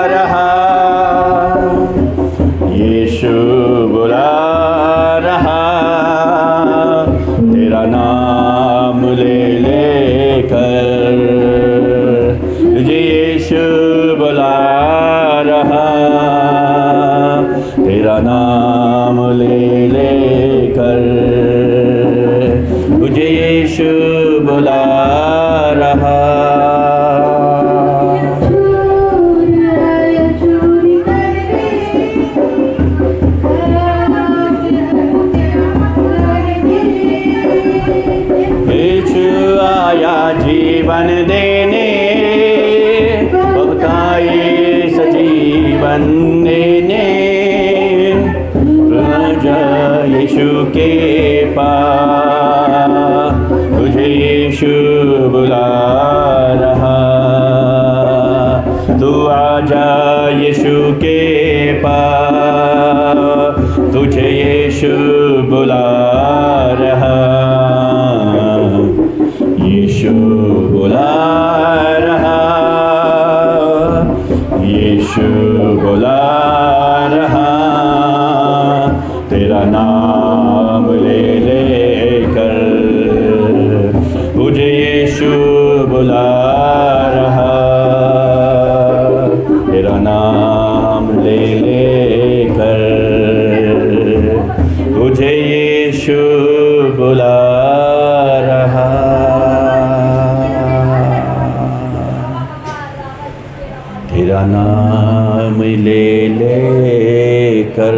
रहा, यीशु बुला रहा, तेरा नाम ले लेकर, तुझे यीशु बुला रहा, तेरा नाम ले लेकर, तुझे यीशु बुला रहा। जीवन देने भक्ताई सजीवन देने, राजा यीशु के पास, तुझे यीशु बुला रहा, तू आजा यीशु के पास, तुझे यीशु बुला रहा, यीशु बुला रहा, यीशु बुला रहा, तेरा नाम ले लेकर, तुझे यीशु बुला रहा, तेरा नाम ले लेकर, तुझे यीशु बुला रहा। तेरा नाम ले लेकर,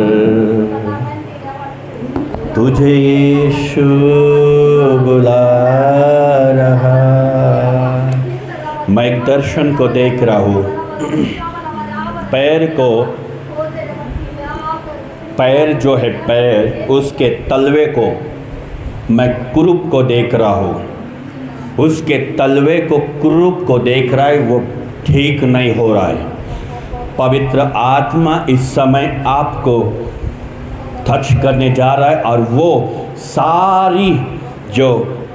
तुझे यीशु बुला रहा। मैं एक दर्शन को देख रहा हूँ, पैर जो है पैर, उसके तलवे को मैं कुरूप को देख रहा हूँ, उसके तलवे को कुरूप को देख रहा है, वो ठीक नहीं हो रहा है। पवित्र आत्मा इस समय आपको टच करने जा रहा है, और वो सारी जो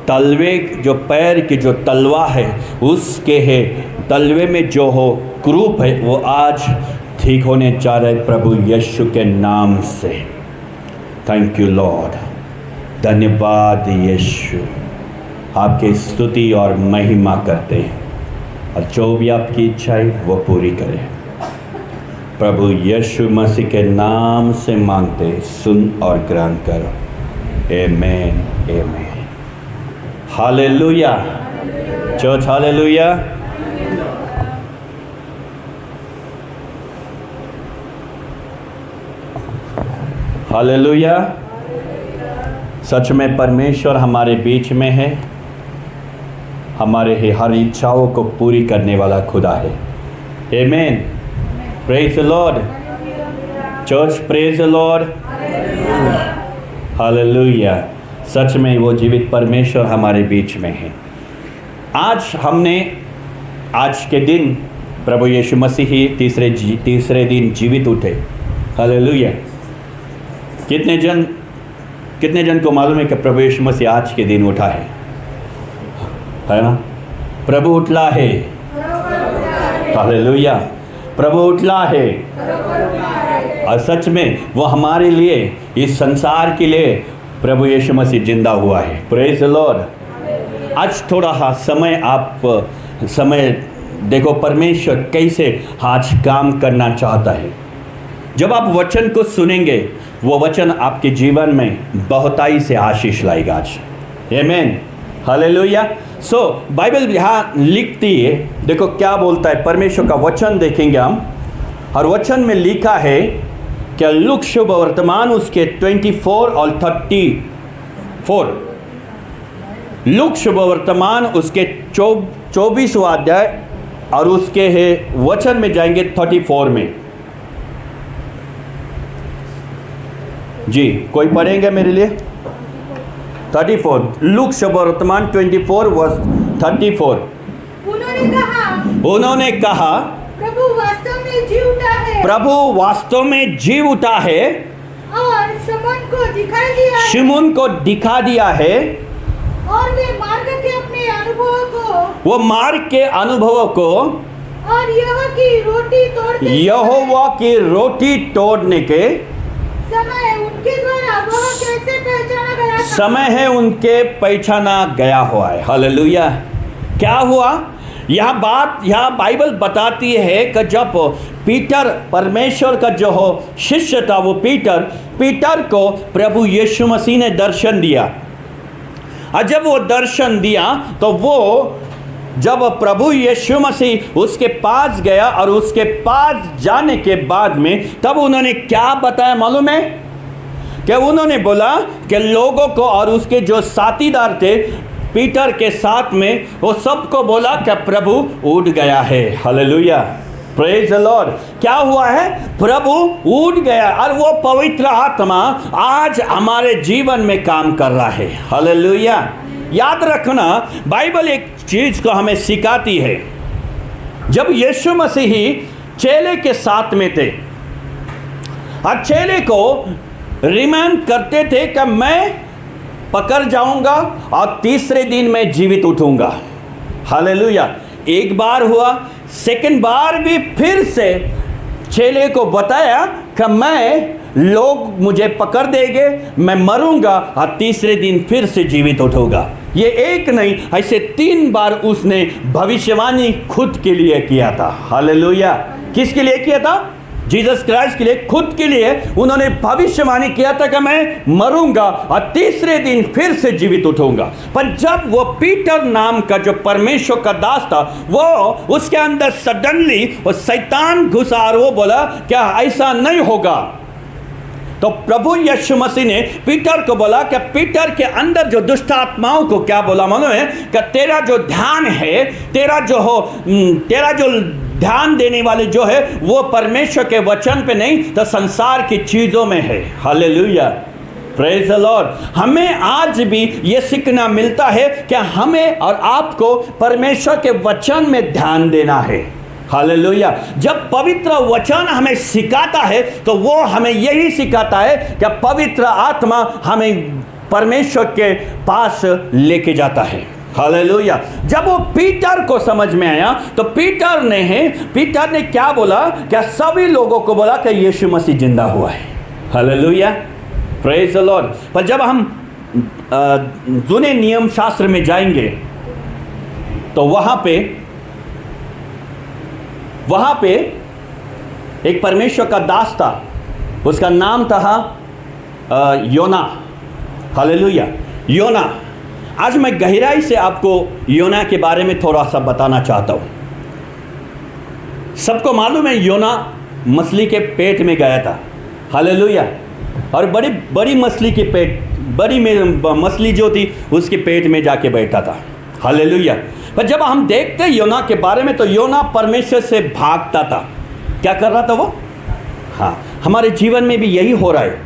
तलवे, जो पैर की जो तलवा है, उसके है तलवे में जो हो कुरूप है, वो आज ठीक होने जा रहा है प्रभु यीशु के नाम से। थैंक यू लॉर्ड, धन्यवाद यीशु, आपकी स्तुति और महिमा करते हैं, और जो भी आपकी इच्छा है वो पूरी करें। प्रभु यीशु मसीह के नाम से मांगते, सुन और ग्रहण करो। आमेन, आमेन, हालेलुया। Church hallelujah. हालेलुया। सच में परमेश्वर हमारे बीच में है, हमारे हर इच्छाओं को पूरी करने वाला खुदा है। Amen, praise the Lord. Church praise the Lord, hallelujah. सच में वो जीवित परमेश्वर हमारे बीच में है। आज के दिन प्रभु यीशु मसीह ही तीसरे दिन जीवित उठे। हालेलुया। कितने जन को मालूम है कि प्रभु यीशु मसीह आज के दिन उठा है ना? प्रभु उठला है। हालेलुया, प्रभु उठला है। और सच में वो हमारे लिए, इस संसार के लिए प्रभु यीशु मसीह जिंदा हुआ है। Praise the Lord. आज थोड़ा समय देखो परमेश्वर कैसे आज काम करना चाहता है। जब आप वचन को सुनेंगे, वो वचन आपके जीवन में बहुताई से आशीष लाएगा आज। आमीन, हालेलुया। सो बाइबल यहाँ लिखती है, देखो क्या बोलता है, परमेश्वर का वचन देखेंगे हम, और वचन में लिखा है कि लूक शुभ वर्तमान उसके 24 और 34, लूक शुभ वर्तमान उसके 24वां अध्याय और उसके है वचन में जाएंगे 34 में। जी, कोई पढ़ेंगे मेरे लिए? 34, लूक शुभ वर्तमान 24 वर्स 34। उन्होंने कहा प्रभु वास्तव में जी उठा है। प्रभु वास्तव में जी उठा है और शमौन को दिखाई दिया है। शिमोन को दिखा दिया है। और वे मार्ग के अपने अनुभवों को, वो मार्ग के अनुभवों को और यहोवा की रोटी तोड़ने यहोवा की रोटी तोड़ने के समय उनके द्वारा वह कैसे पहचाना गया था? समय है उनके पहचाना गया हुआ है। हालेलुया। क्या हुआ? यह बाइबल बताती है कि जब पीटर, परमेश्वर का जो हो शिष्य था, वो पीटर को प्रभु यीशु मसीह ने दर्शन दिया। और जब वो दर्शन दिया तो वो जब प्रभु यीशु मसीह उसके पास गया और उसके पास जाने के बाद में तब उन्होंने क्या बताया मालूम है? कि उन्होंने बोला कि लोगों को और उसके जो साथीदार थे पीटर के साथ में, वो सबको बोला कि प्रभु उठ गया है। Hallelujah, praise the Lord. क्या हुआ है? प्रभु उठ गया और वो पवित्र आत्मा आज हमारे जीवन में काम कर रहा है। हालेलुया। याद रखना, बाइबल एक चीज को हमें सिखाती है। जब यीशु मसीह चेले के साथ में थे और चेले को रिमांड करते थे कि मैं पकड़ जाऊंगा और तीसरे दिन मैं जीवित उठूंगा। हालेलुया। एक बार हुआ, सेकंड बार भी फिर से चेले को बताया कि लोग मुझे पकड़ देंगे, मैं मरूंगा और तीसरे दिन फिर से जीवित उठूंगा। ये एक नहीं, ऐसे 3 बार उसने भविष्यवाणी खुद के लिए किया था। हालेलुया। किसके लिए किया था? जीसस क्राइस्ट के लिए, खुद के लिए उन्होंने भविष्यवाणी किया था कि मैं मरूंगा और तीसरे दिन फिर से जीवित उठूंगा। पर जब वो पीटर नाम का जो परमेश्वर का दास था, वो उसके अंदर सडनली वो शैतान घुसा और वो बोला क्या ऐसा नहीं होगा? तो प्रभु यीशु मसीह ने पीटर को बोला कि पीटर के अंदर जो दुष्ट आत्माओं को क्या बोला मालूम है? कि तेरा जो ध्यान है, तेरा जो ध्यान देने वाले जो है वो परमेश्वर के वचन पे नहीं तो संसार की चीजों में है। Hallelujah, praise the Lord. हमें आज भी ये सीखना मिलता है कि हमें और आपको परमेश्वर के वचन में ध्यान देना है। हालेलुया। जब पवित्र वचन हमें सिखाता है तो वो हमें यही सिखाता है कि पवित्र आत्मा हमें परमेश्वर के पास लेके जाता है। हालेलुया। जब वो पीटर को समझ में आया तो पीटर ने क्या बोला? क्या सभी लोगों को बोला कि यीशु मसीह जिंदा हुआ है। Hallelujah, praise the Lord. पर जब हम जुने नियम शास्त्र में जाएंगे तो वहाँ पे एक परमेश्वर का दास था, उसका नाम था योना। हालेलुया, योना। आज मैं गहराई से आपको योना के बारे में थोड़ा सा बताना चाहता हूँ। सबको मालूम है योना मछली के पेट में गया था। हालेलुया। और बड़ी मछली जो थी उसके पेट में जाके बैठा था। हालेलुया। पर जब हम देखते हैं योना के बारे में तो योना परमेश्वर से भागता था। क्या कर रहा था वो? हाँ, हमारे जीवन में भी यही हो रहा है।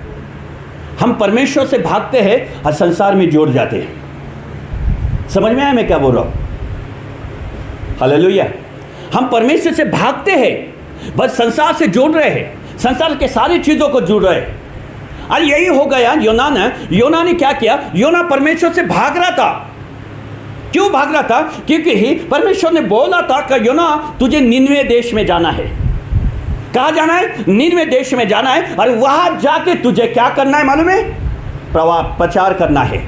हम परमेश्वर से भागते हैं और संसार में जुड़ जाते हैं। समझ में आया मैं क्या बोल रहा हूँ? हालेलुया। हम परमेश्वर से भागते हैं, बस संसार से जुड़ रहे हैं, संसार के सारी चीज़ों को जुड़ रहे हैं। और यही हो गया योना ने क्या किया? योना परमेश्वर से भाग रहा था। क्यों भाग रहा था? क्योंकि परमेश्वर ने बोला था कि योना तुझे निनवे देश में जाना है। कहाँ जाना है? निनवे देश में जाना है। और वहाँ जाके तुझे क्या करना है मालूम है? प्रचार करना है।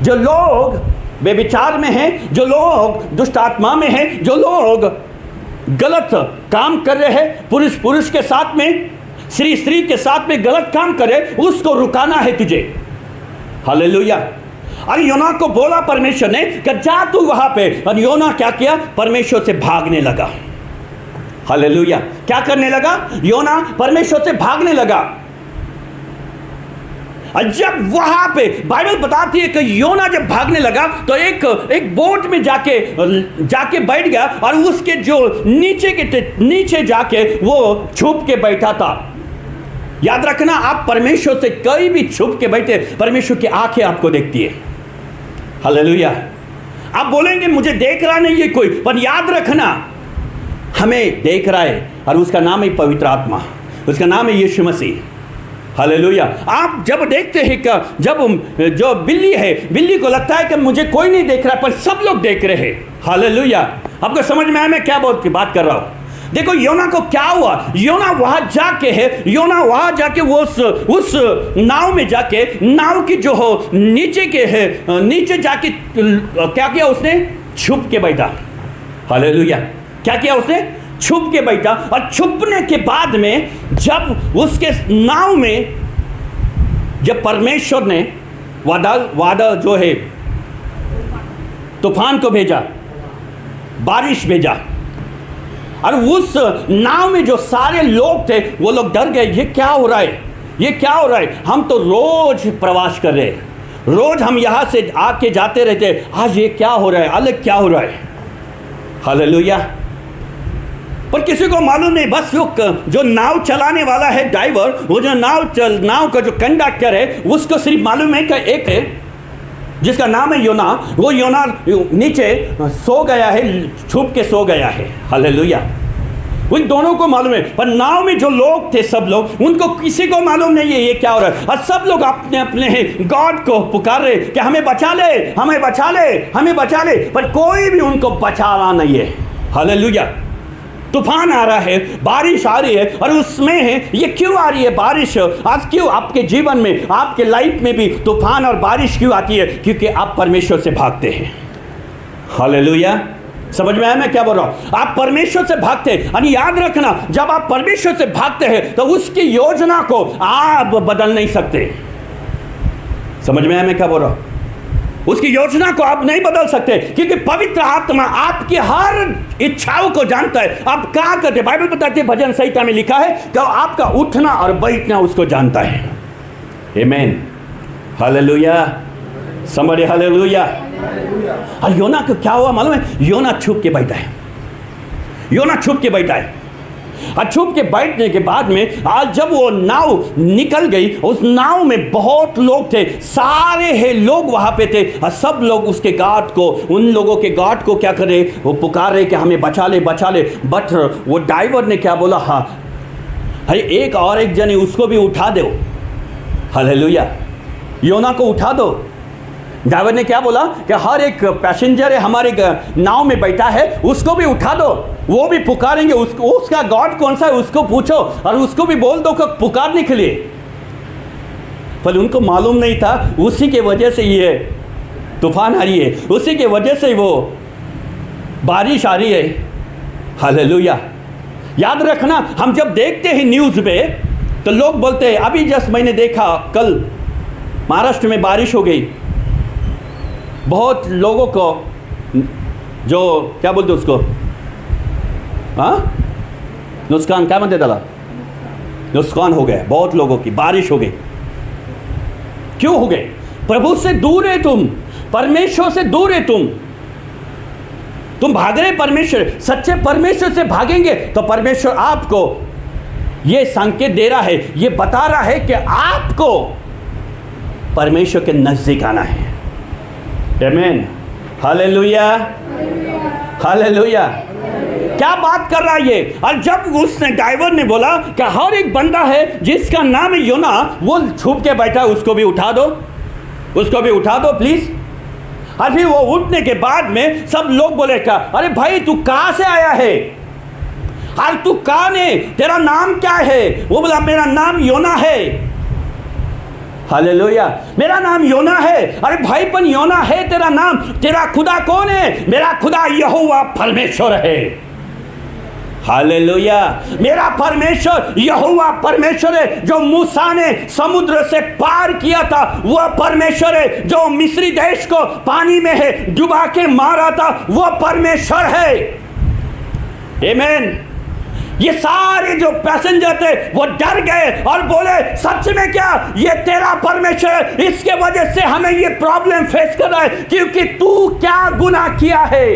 जो लोग बेविचार में हैं, जो लोग दुष्ट आत्मा में हैं, जो लोग गलत काम कर रहे हैं, पुरुष के साथ में, स्त्री के साथ में गलत काम करे, उसको रुकाना है तुझे। हालेलुया। और योना को बोला परमेश्वर ने कि जा तू वहां पे। और योना क्या किया? परमेश्वर से भागने लगा। हालेलुया। क्या करने लगा? योना परमेश्वर से भागने लगा। और जब वहां पे बाइबल बताती है कि योना जब भागने लगा तो एक बोट में जाके बैठ गया और उसके जो नीचे जाके वो छुप के बैठा था। याद रखना, आप परमेश्वर से कहीं भी छुप के बैठे, परमेश्वर की आंखें आपको देखती है। हालेलुया। आप बोलेंगे मुझे देख रहा नहीं है कोई, पर याद रखना हमें देख रहा है और उसका नाम है पवित्र आत्मा, उसका नाम है यीशु मसीह। हालेलुया। आप जब देखते हैं कि जब जो बिल्ली को लगता है कि मुझे कोई नहीं देख रहा है पर सब लोग देख रहे हैं। हालेलुया। आपको समझ में आया मैं क्या बात कर रहा हूँ? देखो योना को क्या हुआ, योना वहां जाके वो उस नाव में जाके, नाव की जो हो नीचे जाके क्या किया उसने, छुप के बैठा। हालेलुया। क्या किया उसने, छुप के बैठा। और छुपने के बाद में जब उसके नाव में जब परमेश्वर ने वादल जो है तूफान को भेजा, बारिश भेजा, और उस नाव में जो सारे लोग थे वो लोग डर गए, ये क्या हो रहा है, ये क्या हो रहा है, हम तो रोज प्रवास कर रहे हैं, रोज हम यहाँ से आके जाते रहते, आज ये क्या हो रहा है, अलग क्या हो रहा है। हालेलुया। पर किसी को मालूम नहीं, बस जो नाव चलाने वाला है ड्राइवर, वो जो नाव का जो कंडक्टर है, उसको सिर्फ मालूम है कि एक है जिसका नाम है योना, वो योना नीचे सो गया है, छुप के सो गया है। हालेलुया। उन दोनों को मालूम है, पर नाव में जो लोग थे, सब लोग, उनको किसी को मालूम नहीं है ये क्या हो रहा है। और सब लोग अपने अपने गॉड को पुकार रहे कि हमें बचा ले, हमें बचा ले, हमें बचा ले, पर कोई भी उनको बचा रहा नहीं है। हालेलुया। तूफान आ रहा है, बारिश आ रही है, और उसमें है ये क्यों आ रही है बारिश, आज क्यों आपके जीवन में, आपके लाइफ में भी तूफान और बारिश क्यों आती है, क्योंकि आप परमेश्वर से भागते हैं। हालेलुया। समझ में आया मैं क्या बोल रहा हूं, आप परमेश्वर से भागते हैं। और याद रखना, जब आप परमेश्वर से भागते हैं तो उसकी योजना को आप बदल नहीं सकते। समझ में आया मैं क्या बोल रहा हूं, उसकी योजना को आप नहीं बदल सकते, क्योंकि पवित्र आत्मा आपकी हर इच्छाओं को जानता है। आप क्या करते, बाइबल बताती है, भजन संहिता में लिखा है कि आपका उठना और बैठना उसको जानता है। आमीन। हालेलुया। समझे, हालेलुया। और योना को क्या हुआ मालूम है, योना छुप के बैठा है, योना छुप के बैठा है। और छुप के बैठने के बाद में आज जब वो नाव निकल गई, उस नाव में बहुत लोग थे, सारे है लोग वहां पे थे, और सब लोग उसके गार्ड को, उन लोगों के गार्ड को क्या करे, वो पुकार रहे कि हमें बचा ले, बचा ले। बट वो ड्राइवर ने क्या बोला, हाँ अरे एक और एक जने उसको भी उठा दो। हालेलुया। योना को उठा दो। ड्राइवर ने क्या बोला कि हर एक पैसेंजर है हमारे नाव में बैठा है, उसको भी उठा दो, वो भी पुकारेंगे, उसका गॉड कौन सा है उसको पूछो, और उसको भी बोल दो कि पुकारने के लिए। पर उनको मालूम नहीं था, उसी के वजह से ये तूफान आ रही है, उसी के वजह से वो बारिश आ रही है। हालेलुया। याद रखना, हम जब देखते हैं न्यूज़ पे तो लोग बोलते हैं, अभी जस्ट मैंने देखा कल महाराष्ट्र में बारिश हो गई, बहुत लोगों को जो क्या बोलते उसको, हाँ नुकसान, क्या बोलते दादा, नुकसान हो गया, बहुत लोगों की, बारिश हो गई। क्यों हो गए, प्रभु से दूर है तुम, परमेश्वर से दूर है तुम भाग रहे परमेश्वर, सच्चे परमेश्वर से भागेंगे तो परमेश्वर आपको ये संकेत दे रहा है, ये बता रहा है कि आपको परमेश्वर के नजदीक आना है। आमीन। हालेलुया। हालेलुया। क्या बात कर रहा है ये। और जब उसने ड्राइवर ने बोला कि हर एक बंदा है जिसका नाम है योना, वो छुप के बैठा है, उसको भी उठा दो, उसको भी उठा दो प्लीज। और फिर वो उठने के बाद में सब लोग बोले क्या, अरे भाई तू कहाँ से आया है, और तू कौन है, तेरा नाम क्या है। वो बोला मेरा नाम योना है। हालेलुया। मेरा नाम योना है। अरे भाई पण योना है तेरा नाम, तेरा खुदा कौन है। मेरा खुदा यहोवा परमेश्वर है। हालेलुया। मेरा परमेश्वर यहोवा परमेश्वर है, जो मूसा ने समुद्र से पार किया था वह परमेश्वर है, जो मिस्री देश को पानी में है डुबा के मारा था वह परमेश्वर है। आमीन। ये सारे जो पैसेंजर थे वो डर गए और बोले सच में क्या ये तेरा परमेश्वर है, इसके वजह से हमें ये प्रॉब्लम फेस कर रहा है, क्योंकि तू क्या गुनाह किया है।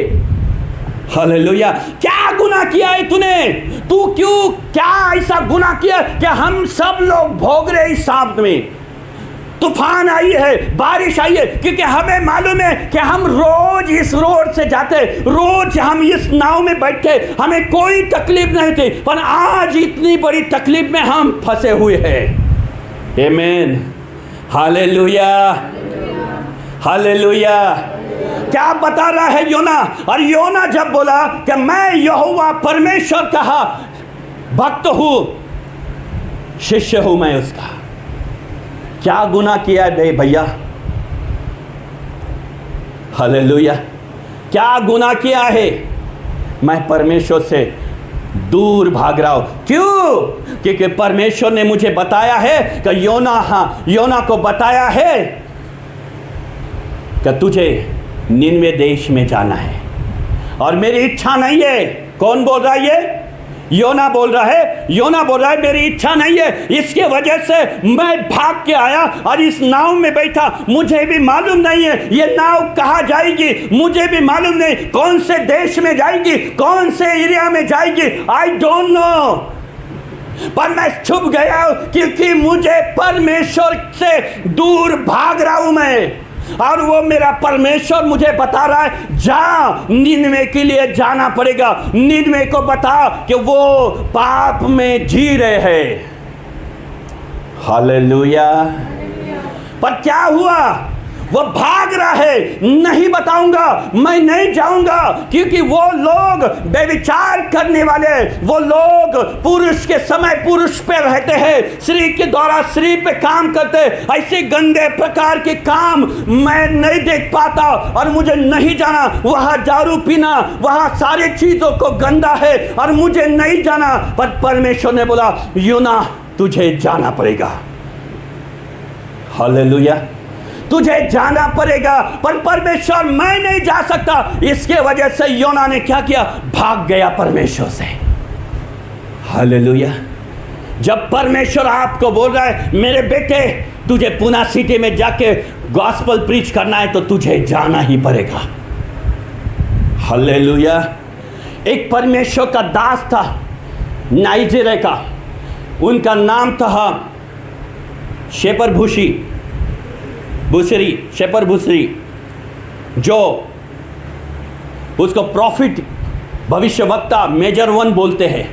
हालेलुया। क्या गुनाह किया है तूने, तू क्यों क्या ऐसा गुनाह किया कि हम सब लोग भोग रहे इस सांप में। तूफान आई है, बारिश आई है, क्योंकि हमें मालूम है कि हम रोज इस रोड से जाते, रोज हम इस नाव में बैठे, हमें कोई तकलीफ नहीं थी, पर आज इतनी बड़ी तकलीफ में हम फंसे हुए हैं। आमीन। हालेलुया। हालेलुया। क्या बता रहा है योना? और योना जब बोला कि मैं यहोवा परमेश्वर का भक्त हूं, शिष्य हूं मैं उसका, क्या गुनाह किया है भैया? हालेलुया। क्या गुनाह किया है? मैं परमेश्वर से दूर भाग रहा हूं। क्यों? क्योंकि परमेश्वर ने मुझे बताया है कि योना को बताया है कि तुझे निनवे देश में जाना है और मेरी इच्छा नहीं है। कौन बोल रहा है ये? योना बोल रहा है मेरी इच्छा नहीं है, इसके वजह से मैं भाग के आया और इस नाव में बैठा। मुझे भी मालूम नहीं है ये नाव कहाँ जाएगी, मुझे भी मालूम नहीं कौन से देश में जाएगी, कौन से एरिया में जाएगी, आई डोंट नो। पर मैं छुप गया क्योंकि मुझे परमेश्वर से दूर भाग रहा हूं मैं, और वो मेरा परमेश्वर मुझे बता रहा है जा, निनवे के लिए जाना पड़ेगा। निनवे को बता कि वो पाप में जी रहे हैं। हालेलुया। पर क्या हुआ? वो भाग रहा है। नहीं बताऊंगा, मैं नहीं जाऊंगा, क्योंकि वो लोग व्यभिचार करने वाले, वो लोग पुरुष के समय पुरुष पे रहते हैं, स्त्री के द्वारा स्त्री पे काम करते, ऐसे गंदे प्रकार के काम मैं नहीं देख पाता और मुझे नहीं जाना। वहां दारू पीना, वहां सारी चीजों को गंदा है और मुझे नहीं जाना। पर परमेश्वर ने बोला योना तुझे जाना पड़ेगा। हालेलुया। तुझे जाना पड़ेगा। पर परमेश्वर मैं नहीं जा सकता, इसके वजह से योना ने क्या किया? भाग गया परमेश्वर से। हालेलुया। जब परमेश्वर आपको बोल रहा है मेरे बेटे तुझे पुणे सिटी में जाके गॉस्पेल प्रीच करना है, तो तुझे जाना ही पड़ेगा। हालेलुया। एक परमेश्वर का दास था नाइजीरिया का, उनका नाम था शेपर भूसरी, जो उसको प्रॉफिट भविष्यवक्ता मेजर 1 बोलते हैं।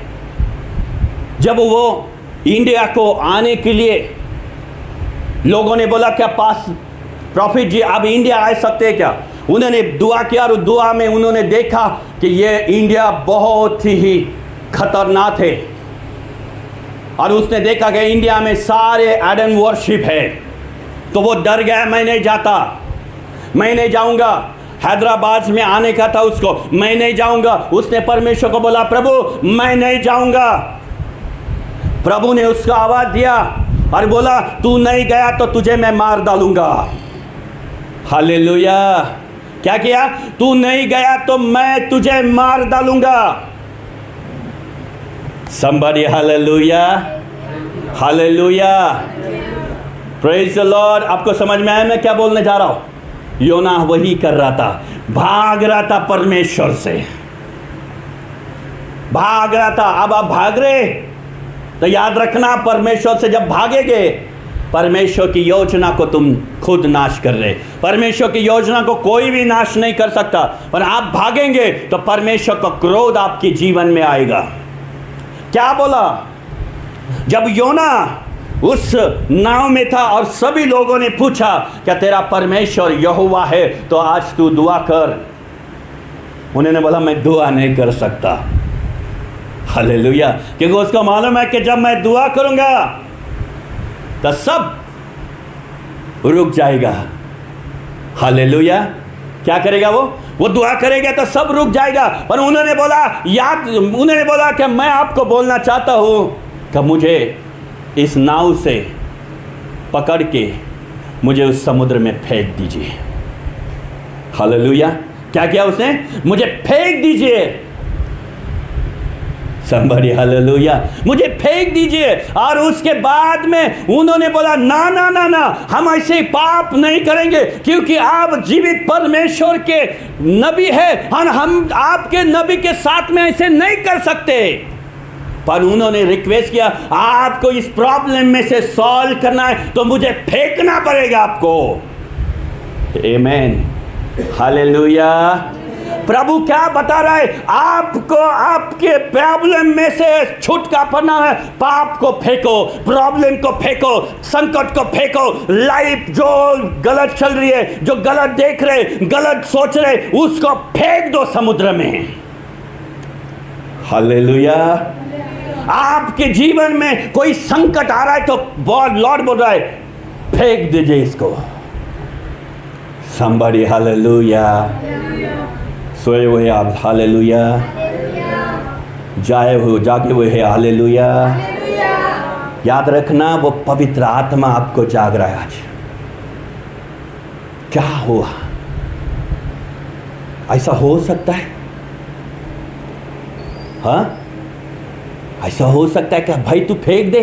जब वो इंडिया को आने के लिए लोगों ने बोला क्या पास प्रॉफिट जी आप इंडिया आ सकते हैं क्या? उन्होंने दुआ किया और दुआ में उन्होंने देखा कि ये इंडिया बहुत ही खतरनाक है, और उसने देखा कि इंडिया में सारे आइडल वर्शिप है, तो वो डर गया, मैं नहीं जाता, मैं नहीं जाऊंगा। हैदराबाद में आने का था उसको, मैं नहीं जाऊंगा। उसने परमेश्वर को बोला प्रभु मैं नहीं जाऊंगा। प्रभु ने उसको आवाज दिया और बोला तू नहीं गया तो तुझे मैं मार डालूंगा। हालेलुया। क्या किया? तू नहीं गया तो मैं तुझे मार डालूंगा। somebody hallelujah, hallelujah, praise the Lord. आपको समझ में आया मैं क्या बोलने जा रहा हूं? योना वही कर रहा था, भाग रहा था परमेश्वर से, भाग रहा था। अब आप भाग रहे तो याद रखना परमेश्वर से जब भागेंगे, परमेश्वर की योजना को तुम खुद नाश कर रहे। परमेश्वर की योजना को कोई भी नाश नहीं कर सकता, पर आप भागेंगे तो परमेश्वर का क्रोध आपके जीवन में आएगा। क्या बोला? जब योना उस नाव में था और सभी लोगों ने पूछा क्या तेरा परमेश्वर यहोवा है तो आज तू दुआ कर। उन्होंने बोला मैं दुआ नहीं कर सकता। हालेलुया। क्योंकि उसको मालूम है कि जब मैं दुआ करूंगा तो सब रुक जाएगा। हालेलुया। क्या करेगा वो दुआ करेगा तो सब रुक जाएगा। पर उन्होंने बोला कि मैं आपको बोलना चाहता हूं कि मुझे इस नाव से पकड़ के मुझे उस समुद्र में फेंक दीजिए। हालेलुया। क्या किया उसने? मुझे फेंक दीजिए। somebody हालेलुया, मुझे फेंक दीजिए। और उसके बाद में उन्होंने बोला ना ना ना ना, हम ऐसे पाप नहीं करेंगे क्योंकि आप जीवित परमेश्वर के नबी हैं और हम आपके नबी के साथ में ऐसे नहीं कर सकते। पर उन्होंने रिक्वेस्ट किया आपको इस प्रॉब्लम में से सॉल्व करना है तो मुझे फेंकना पड़ेगा आपको। आमेन। हालेलुया। प्रभु क्या बता रहा है? आपको आपके प्रॉब्लम में से छुटकारा पाना है, पाप को फेंको, प्रॉब्लम को फेंको, संकट को फेंको, लाइफ जो गलत चल रही है, जो गलत देख रहे, गलत सोच रहे, उसको फेंक दो समुद्र में। हालेलुया। आपके जीवन में कोई संकट आ रहा है तो लॉर्ड बोल रहा है, फेंक दीजिए इसको। somebody hallelujah. सोए हुए आप हालेलुया, जागे हुए हैं हालेलुया। याद रखना, वो पवित्र आत्मा आपको जाग रहा है आज। क्या हुआ? ऐसा हो सकता है? हाँ, ऐसा हो सकता है क्या? भाई तू फेंक दे।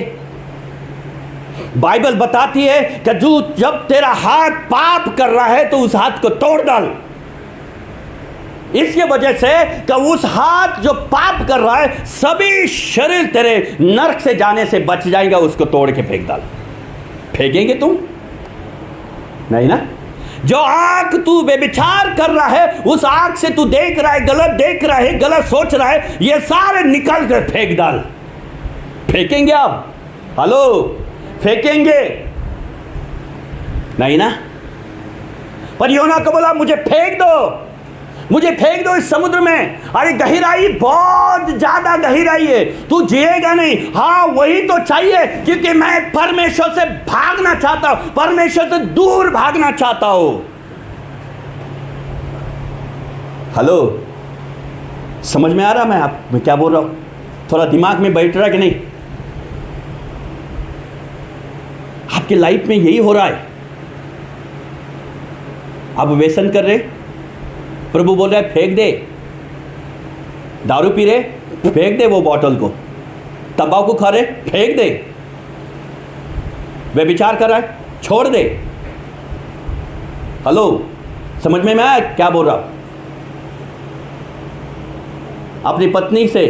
बाइबल बताती है कि जब तेरा हाथ पाप कर रहा है तो उस हाथ को तोड़ डाल। इसकी वजह से कि उस हाथ जो पाप कर रहा है, सभी शरीर तेरे नरक से जाने से बच जाएगा। उसको तोड़ के फेंक डाल। फेंकेंगे तुम? नहीं ना। जो आंख तू व्यभिचार कर रहा है, उस आंख से तू देख रहा है, गलत देख रहा है, गलत सोच रहा है, ये सारे निकल कर फेंक डाल। फेंकेंगे आप? हेलो, फेंकेंगे? नहीं ना। पर योना को बोला, मुझे फेंक दो, मुझे फेंक दो इस समुद्र में। अरे गहराई बहुत ज्यादा गहराई है, तू जिएगा नहीं। हाँ, वही तो चाहिए, क्योंकि मैं परमेश्वर से भागना चाहता हूं, परमेश्वर से दूर भागना चाहता हूं। हेलो, समझ में आ रहा मैं क्या बोल रहा हूं? थोड़ा दिमाग में बैठ रहा कि नहीं? आपके लाइफ में यही हो रहा है। आप व्यसन कर रहे, प्रभु बोल रहा है फेंक दे। दारू पी रहे, फेंक दे वो बोतल को। तंबाकू खा रहे, फेंक दे। व्यभिचार कर रहा है, छोड़ दे। हेलो, समझ में आया क्या बोल रहा हूं? अपनी पत्नी से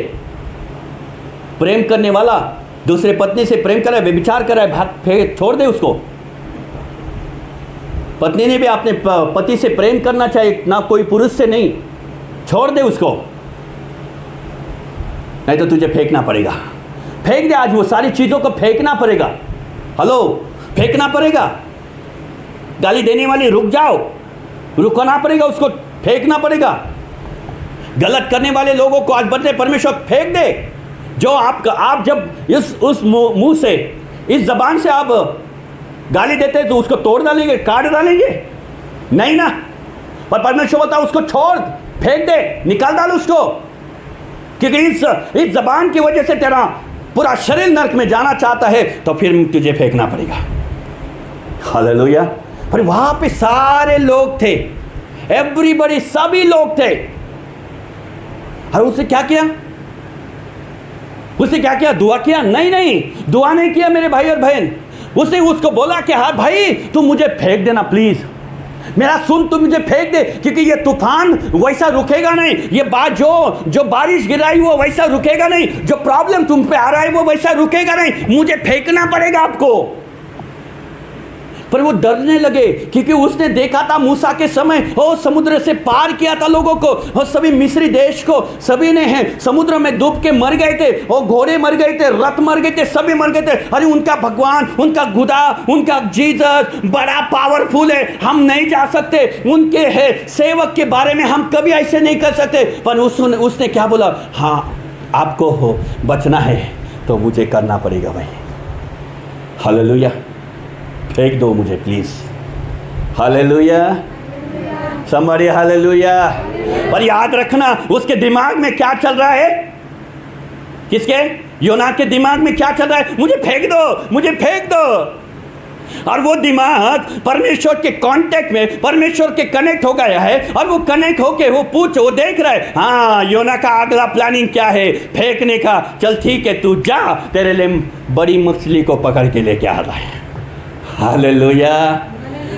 प्रेम करने वाला दूसरे पत्नी से प्रेम कर रहा है, व्यभिचार कर रहा है, भाग छोड़ दे उसको। पत्नी ने भी अपने पति से प्रेम करना चाहिए, ना कोई पुरुष से नहीं। छोड़ दे उसको, नहीं तो तुझे फेंकना पड़ेगा। फेंक दे आज, वो सारी चीज़ों को फेंकना पड़ेगा। हेलो, फेंकना पड़ेगा। गाली देने वाली रुक जाओ, रुकना पड़ेगा, उसको फेंकना पड़ेगा। गलत करने वाले लोगों को आज बदले परमेश्वर फेंक दे। जो आप जब उस मुंह से, इस जबान से आप गाली देते हैं तो उसको तोड़ डालेंगे, काट डालेंगे? नहीं ना। पर परमेश्वर बोलता है उसको छोड़, फेंक दे, निकाल डाल उसको, क्योंकि इस जबान की वजह से तेरा पूरा शरीर नरक में जाना चाहता है, तो फिर तुझे फेंकना पड़ेगा। हालेलुया। पर वहां पे सारे लोग थे, एवरीबॉडी, सभी लोग थे। और उसने क्या किया? उसने क्या किया? दुआ किया? नहीं, दुआ नहीं किया मेरे भाई और बहन। उसने उसको बोला कि हाँ भाई, तू मुझे फेंक देना प्लीज, मेरा सुन, तू मुझे फेंक दे, क्योंकि ये तूफान वैसा रुकेगा नहीं, ये बात जो बारिश गिराई वो वैसा रुकेगा नहीं, जो प्रॉब्लम तुम पे आ रहा है वो वैसा रुकेगा नहीं, मुझे फेंकना पड़ेगा आपको। पर वो डरने लगे, क्योंकि उसने देखा था मूसा के समय वो समुद्र से पार किया था लोगों को, और सभी मिस्री देश को सभी ने हैं समुद्र में डूब के मर गए थे, और घोड़े मर गए थे, रथ मर गए थे, सभी मर गए थे। अरे उनका भगवान, उनका खुदा, उनका जीसस बड़ा पावरफुल है, हम नहीं जा सकते उनके है सेवक के बारे में, हम कभी ऐसे नहीं कर सकते। पर उसने क्या बोला? हाँ, आपको हो बचना है तो मुझे करना पड़ेगा भाई। हालेलुया। फेंक दो मुझे प्लीज। हालेलुया। Summary hallelujah. पर याद रखना, उसके दिमाग में क्या चल रहा है? किसके? योना के दिमाग में क्या चल रहा है? मुझे फेंक दो, मुझे फेंक दो। और वो दिमाग परमेश्वर के कांटेक्ट में, परमेश्वर के कनेक्ट हो गया है, और वो कनेक्ट होके वो देख रहा है, हाँ योना का अगला प्लानिंग क्या है? फेंकने का। चल ठीक है, तू जा, तेरे लिए बड़ी मछली को पकड़ के लेके आ रहा है। हालेलुया।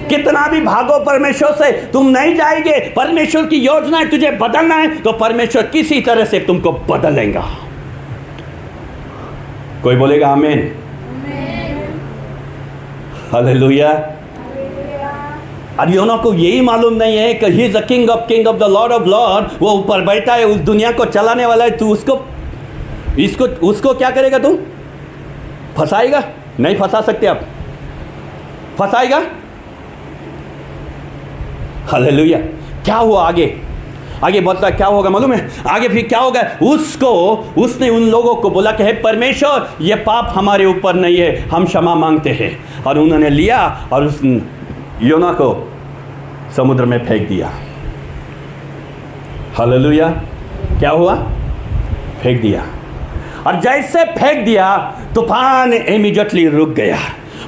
कितना भी भागो परमेश्वर से, तुम नहीं जाएंगे। परमेश्वर की योजना है, तुझे बदलना है तो परमेश्वर किसी तरह से तुमको बदलेगा। कोई बोलेगा आमीन? हालेलुया। और योना को यही मालूम नहीं है कि he is the king of the Lord of Lord, वो ऊपर बैठा है, उस दुनिया को चलाने वाला है। तू उसको क्या करेगा? तू फंसाएगा? नहीं फंसा सकते आप। फंसाएगा? हालेलुया। क्या हुआ आगे? आगे बोलता क्या होगा मालूम है? आगे फिर क्या होगा? उसने उन लोगों को बोला कि हे परमेश्वर, ये पाप हमारे ऊपर नहीं है, हम क्षमा मांगते हैं। और उन्होंने लिया और उस योना को समुद्र में फेंक दिया। हालेलुया। क्या हुआ? फेंक दिया। और जैसे फेंक दिया, तूफान इमीडिएटली रुक गया,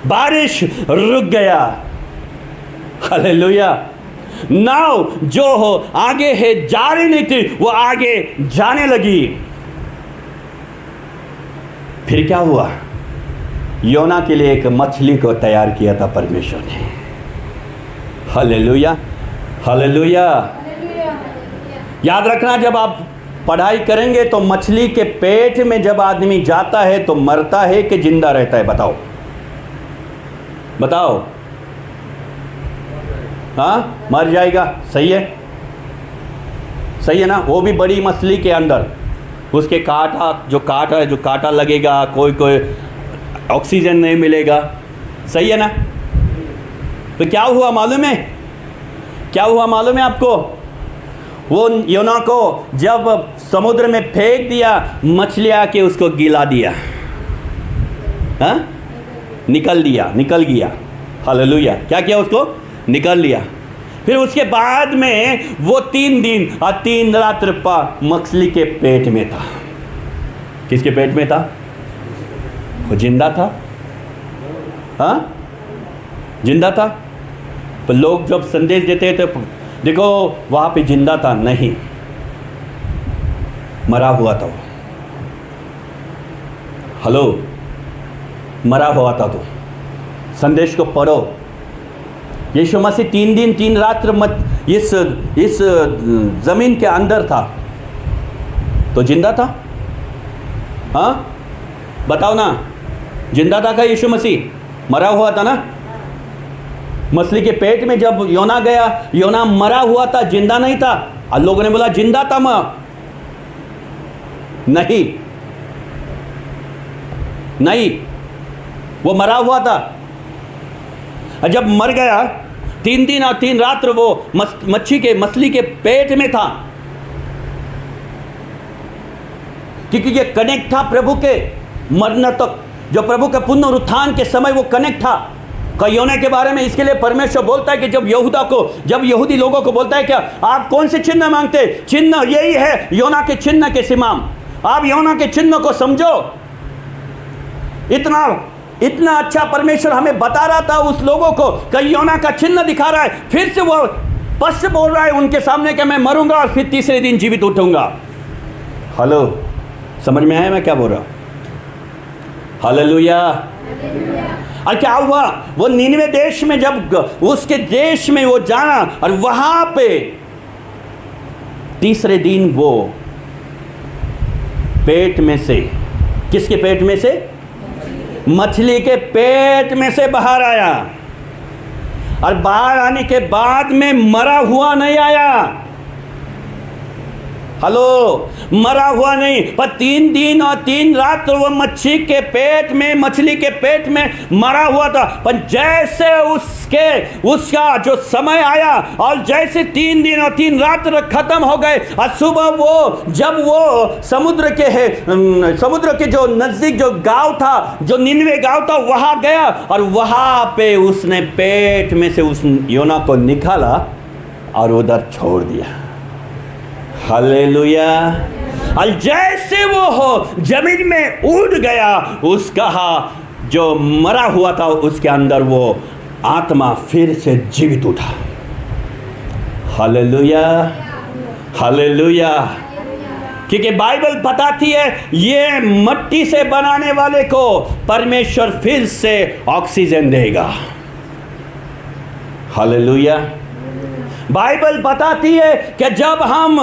बारिश रुक गया। हालेलुया। नाव जो हो आगे है जा रही नहीं थी, वो आगे जाने लगी। फिर क्या हुआ? योना के लिए एक मछली को तैयार किया था परमेश्वर ने। Hallelujah, hallelujah. याद रखना, जब आप पढ़ाई करेंगे तो मछली के पेट में जब आदमी जाता है तो मरता है कि जिंदा रहता है? बताओ बताओ। हाँ, मर जाएगा। सही है, सही है ना? वो भी बड़ी मछली के अंदर, उसके जो कांटा लगेगा, कोई ऑक्सीजन नहीं मिलेगा। सही है ना? तो क्या हुआ मालूम है? क्या हुआ मालूम है आपको? वो योना को जब समुद्र में फेंक दिया, मछली आके उसको गिला दिया। हाँ, निकल गया। हालेलुया। क्या किया? उसको निकल लिया। फिर उसके बाद में वो 3 दिन और 3 रात मछली के पेट में था। किसके पेट में था? वो जिंदा था। हाँ, जिंदा था। तो लोग जब संदेश देते थे, देखो वहाँ पे जिंदा था, नहीं, मरा हुआ था वो। हेलो, मरा हुआ था। तो संदेश को पढ़ो। यीशु मसीह 3 दिन 3 रात इस जमीन के अंदर था, तो जिंदा था। हाँ, बताओ ना, जिंदा था क्या यीशु मसीह? मरा हुआ था ना? मछली के पेट में जब योना गया, योना मरा हुआ था, जिंदा नहीं था। और लोगों ने बोला जिंदा था। नहीं, वो मरा हुआ था। जब मर गया, 3 दिन और 3 रात वो मछली के पेट में था, क्योंकि ये कनेक्ट था प्रभु के मरने तक। जो प्रभु के पुनरुत्थान के समय वो कनेक्ट था। योना के बारे में इसके लिए परमेश्वर बोलता है कि जब यहूदी लोगों को बोलता है, क्या आप कौन से चिन्ह मांगते? चिन्ह यही है, योना के चिन्ह के समान। आप योना के चिन्ह को समझो। इतना अच्छा परमेश्वर हमें बता रहा था उस लोगों को कि योना का चिन्ह दिखा रहा है। फिर से वो स्पष्ट बोल रहा है उनके सामने कि मैं मरूंगा और फिर तीसरे दिन जीवित उठूंगा। हेलो, समझ में आया मैं क्या बोल रहा हूं? हालेलुया। और क्या हुआ? वो नीनवे देश में, जब उसके देश में वो जाना, और वहां पे तीसरे दिन वो पेट में से, किसके पेट में से? मछली के पेट में से बाहर आया। और बाहर आने के बाद में मरा हुआ नहीं आया। हेलो, मरा हुआ नहीं, पर 3 दिन और 3 रात तो वो मछली के पेट में मरा हुआ था। पर जैसे उसका जो समय आया, और जैसे 3 दिन और 3 रात खत्म हो गए, और सुबह जब वो समुद्र के जो नजदीक जो गांव था, जो निनवे गांव था, वहां गया, और वहां पे उसने पेट में से उस योना को निकाला और उधर छोड़ दिया। हालेलुया। और जैसे वो जमीन में उड़ गया, उसका जो मरा हुआ था उसके अंदर वो आत्मा फिर से जीवित उठा। Hallelujah, hallelujah. क्योंकि बाइबल बताती है ये मिट्टी से बनाने वाले को परमेश्वर फिर से ऑक्सीजन देगा। हालेलुया। बाइबल बताती है कि जब हम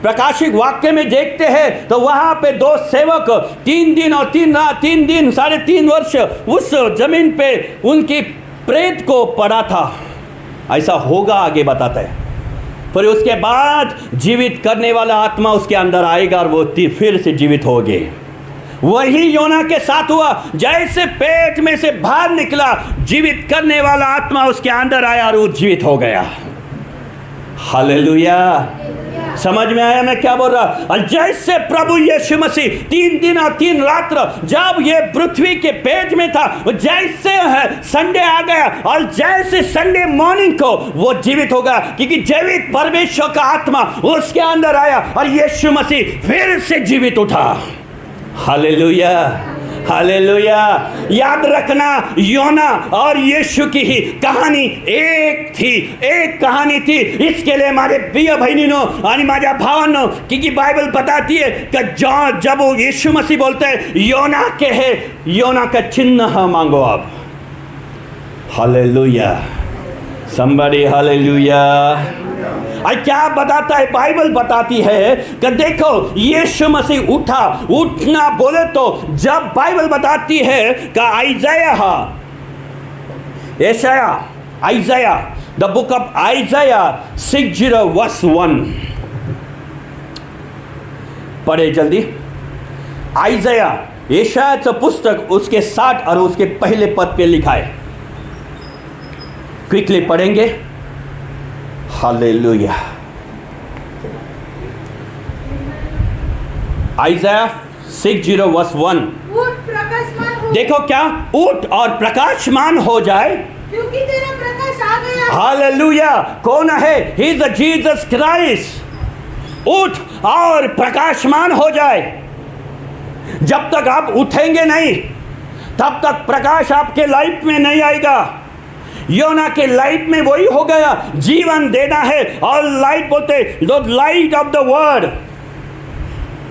प्रकाशिक वाक्य में देखते हैं तो वहाँ पे 2 सेवक 3 दिन और 3 रात, 3 दिन 3.5 वर्ष उस जमीन पे उनकी प्रेत को पड़ा था, ऐसा होगा आगे बताता है। पर उसके बाद जीवित करने वाला आत्मा उसके अंदर आएगा और वो फिर से जीवित हो गए। वही योना के साथ हुआ, जैसे पेट में से बाहर निकला, जीवित करने वाला आत्मा उसके अंदर आया और वो जीवित हो गया। हालेलुया। समझ में आया मैं क्या बोल रहा? और जैसे प्रभु यीशु मसीह 3 दिन और 3 रात्र जब ये पृथ्वी के पेट में था, जैसे संडे आ गया और जैसे संडे मॉर्निंग को वो जीवित होगा, क्योंकि जीवित परमेश्वर का आत्मा उसके अंदर आया और यीशु मसीह फिर से जीवित उठा। Hallelujah, hallelujah. याद रखना, योना और यीशु की ही कहानी एक कहानी थी। इसके लिए हमारे प्रिय बहनों आणि माझ्या भावांनो, क्योंकि बाइबल बताती है कि जब वो यीशु मसीह बोलते हैं योना के है, योना का चिन्ह मांगो आप। Hallelujah, somebody hallelujah. और क्या बताता है बाइबल? बताती है कि देखो यीशु मसीह उठना बोले तो जब बाइबल बताती है कि आइज़ाया द बुक ऑफ आइज़ाया 60:1 पढ़े जल्दी। यशायाचं पुस्तक उसके 60 और उसके पहले पद पे लिखा है। क्विकली पढ़ेंगे। हालेलुया। आइज़ाया 60:1। उठ प्रकाशमान हो, देखो क्या, उठ और प्रकाशमान हो जाए, क्योंकि तेरा प्रकाश आ गया। हालेलुया। कौन है? He is Jesus Christ. उठ और प्रकाशमान हो जाए। जब तक आप उठेंगे नहीं तब तक प्रकाश आपके लाइफ में नहीं आएगा। योना के लाइफ में वही हो गया, जीवन देना है। और लाइट बोलते the light of the world,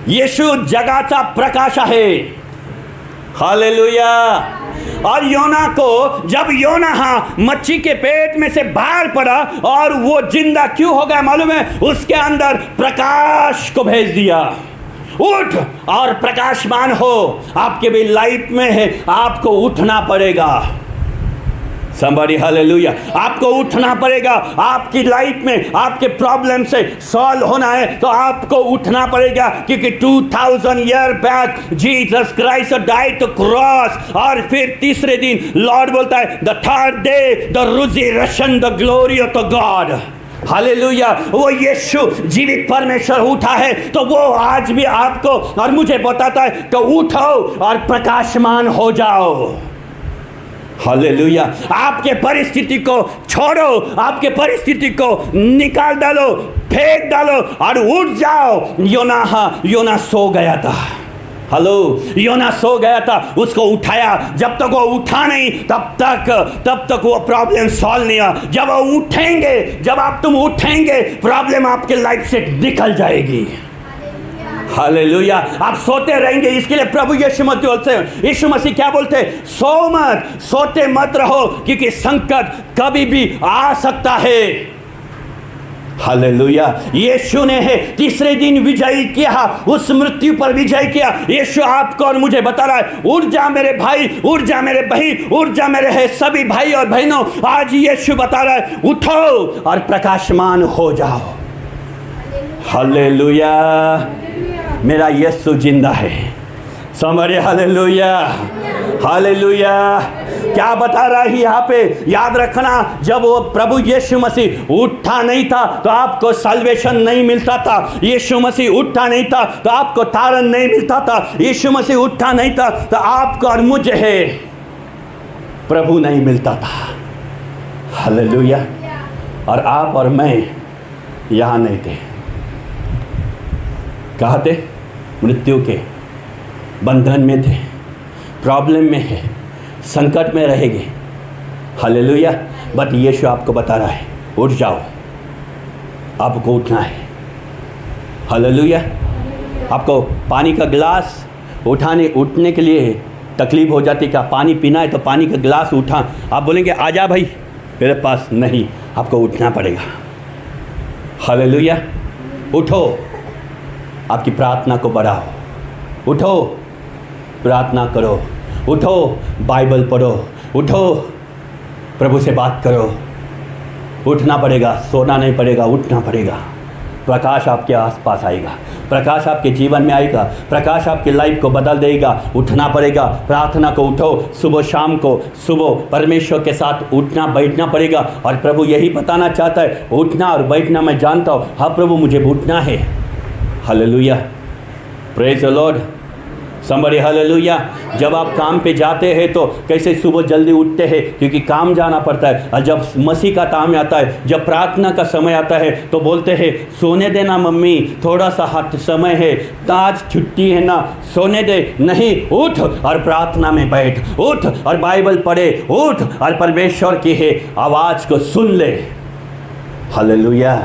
Yeshu जगाचा प्रकाश है। हालेलुया। और योना को जब योना मच्छी के पेट में से बाहर पड़ा और वो जिंदा क्यों हो गया मालूम है? उसके अंदर प्रकाश को भेज दिया। उठ और प्रकाशमान हो। आपके भी लाइफ में है, आपको उठना पड़ेगा। Somebody hallelujah. आपको उठना पड़ेगा। आपकी लाइफ में आपके प्रॉब्लम से सॉल्व होना है तो आपको उठना पड़ेगा, क्योंकि 2000 year back Jesus Christ died to cross. और फिर तीसरे दिन लॉर्ड बोलता है the third day the resurrection the glory of the god. Hallelujah. वो यीशु जीवित परमेश्वर उठा है तो वो आज भी आपको और मुझे बताता है कि उठो और प्रकाशमान हो जाओ। हालेलुया। आपके परिस्थिति को छोड़ो, आपके परिस्थिति को निकाल डालो, फेंक डालो और उठ जाओ। योना सो गया था। हेलो, योना सो गया था, उसको उठाया। जब तक वो उठा नहीं तब तक वो प्रॉब्लम सॉल्व नहीं हुआ। जब वो उठेंगे, जब तुम उठेंगे, प्रॉब्लम आपके लाइफ से निकल जाएगी। हालेलुया। आप सोते रहेंगे, इसके लिए प्रभु यीशु मसीह क्या बोलते? सोते मत रहो, क्योंकि संकट कभी भी आ सकता है। हालेलुया। यीशु ने है तीसरे दिन विजय किया, उस मृत्यु पर विजय किया। यीशु आपको और मुझे बता रहा है, उठ जा मेरे भाई, उठ जा मेरे बहन, उठ जा मेरे है सभी भाई और बहनों। आज यीशु बता रहा है, उठो और प्रकाशमान हो जाओ। हालेलुया। मेरा यीशु जिंदा है। समझे? Hallelujah, hallelujah. क्या बता रहा है यहाँ पे? याद रखना, जब वो प्रभु यीशु मसीह उठा नहीं था तो आपको सल्वेशन नहीं मिलता था। यीशु मसीह उठा नहीं था तो आपको तारण नहीं मिलता था। यीशु मसीह उठा नहीं था तो आपको और मुझे है प्रभु नहीं मिलता था। हालेलुया। और आप और मैं यहाँ नहीं थे। कहाँ थे? मृत्यु के बंधन में थे, प्रॉब्लम में है, संकट में रहेंगे। हालेलुया। बट यीशु आपको बता रहा है, उठ जाओ, आपको उठना है। हालेलुया। आपको पानी का गिलास उठने के लिए तकलीफ हो जाती, क्या पानी पीना है तो पानी का गिलास उठा, आप बोलेंगे आजा भाई मेरे पास, नहीं, आपको उठना पड़ेगा। हालेलुया। उठो, आपकी प्रार्थना को बढ़ाओ, उठो, प्रार्थना करो, उठो, बाइबल पढ़ो, उठो। प्रभु से बात करो। उठना पड़ेगा, सोना नहीं पड़ेगा, उठना पड़ेगा। प्रकाश आपके आसपास आएगा, प्रकाश आपके जीवन में आएगा, प्रकाश आपकी लाइफ को बदल देगा। उठना पड़ेगा, प्रार्थना को उठो, सुबह शाम को, सुबह परमेश्वर के साथ उठना बैठना पड़ेगा। और प्रभु यही बताना चाहता है, उठना और बैठना मैं जानता हूँ। हाँ प्रभु, मुझे उठना है। Hallelujah, praise the Lord, somebody hallelujah. जब आप काम पे जाते हैं तो कैसे सुबह जल्दी उठते हैं, क्योंकि काम जाना पड़ता है। और जब मसीह का टाइम आता है, जब प्रार्थना का समय आता है, तो बोलते हैं सोने देना मम्मी, थोड़ा सा हाथ समय है, आज छुट्टी है ना, सोने दे। नहीं, उठ और प्रार्थना में बैठ, उठ और बाइबल पढ़े, उठ और परमेश्वर की है आवाज़ को सुन ले। हालेलुया।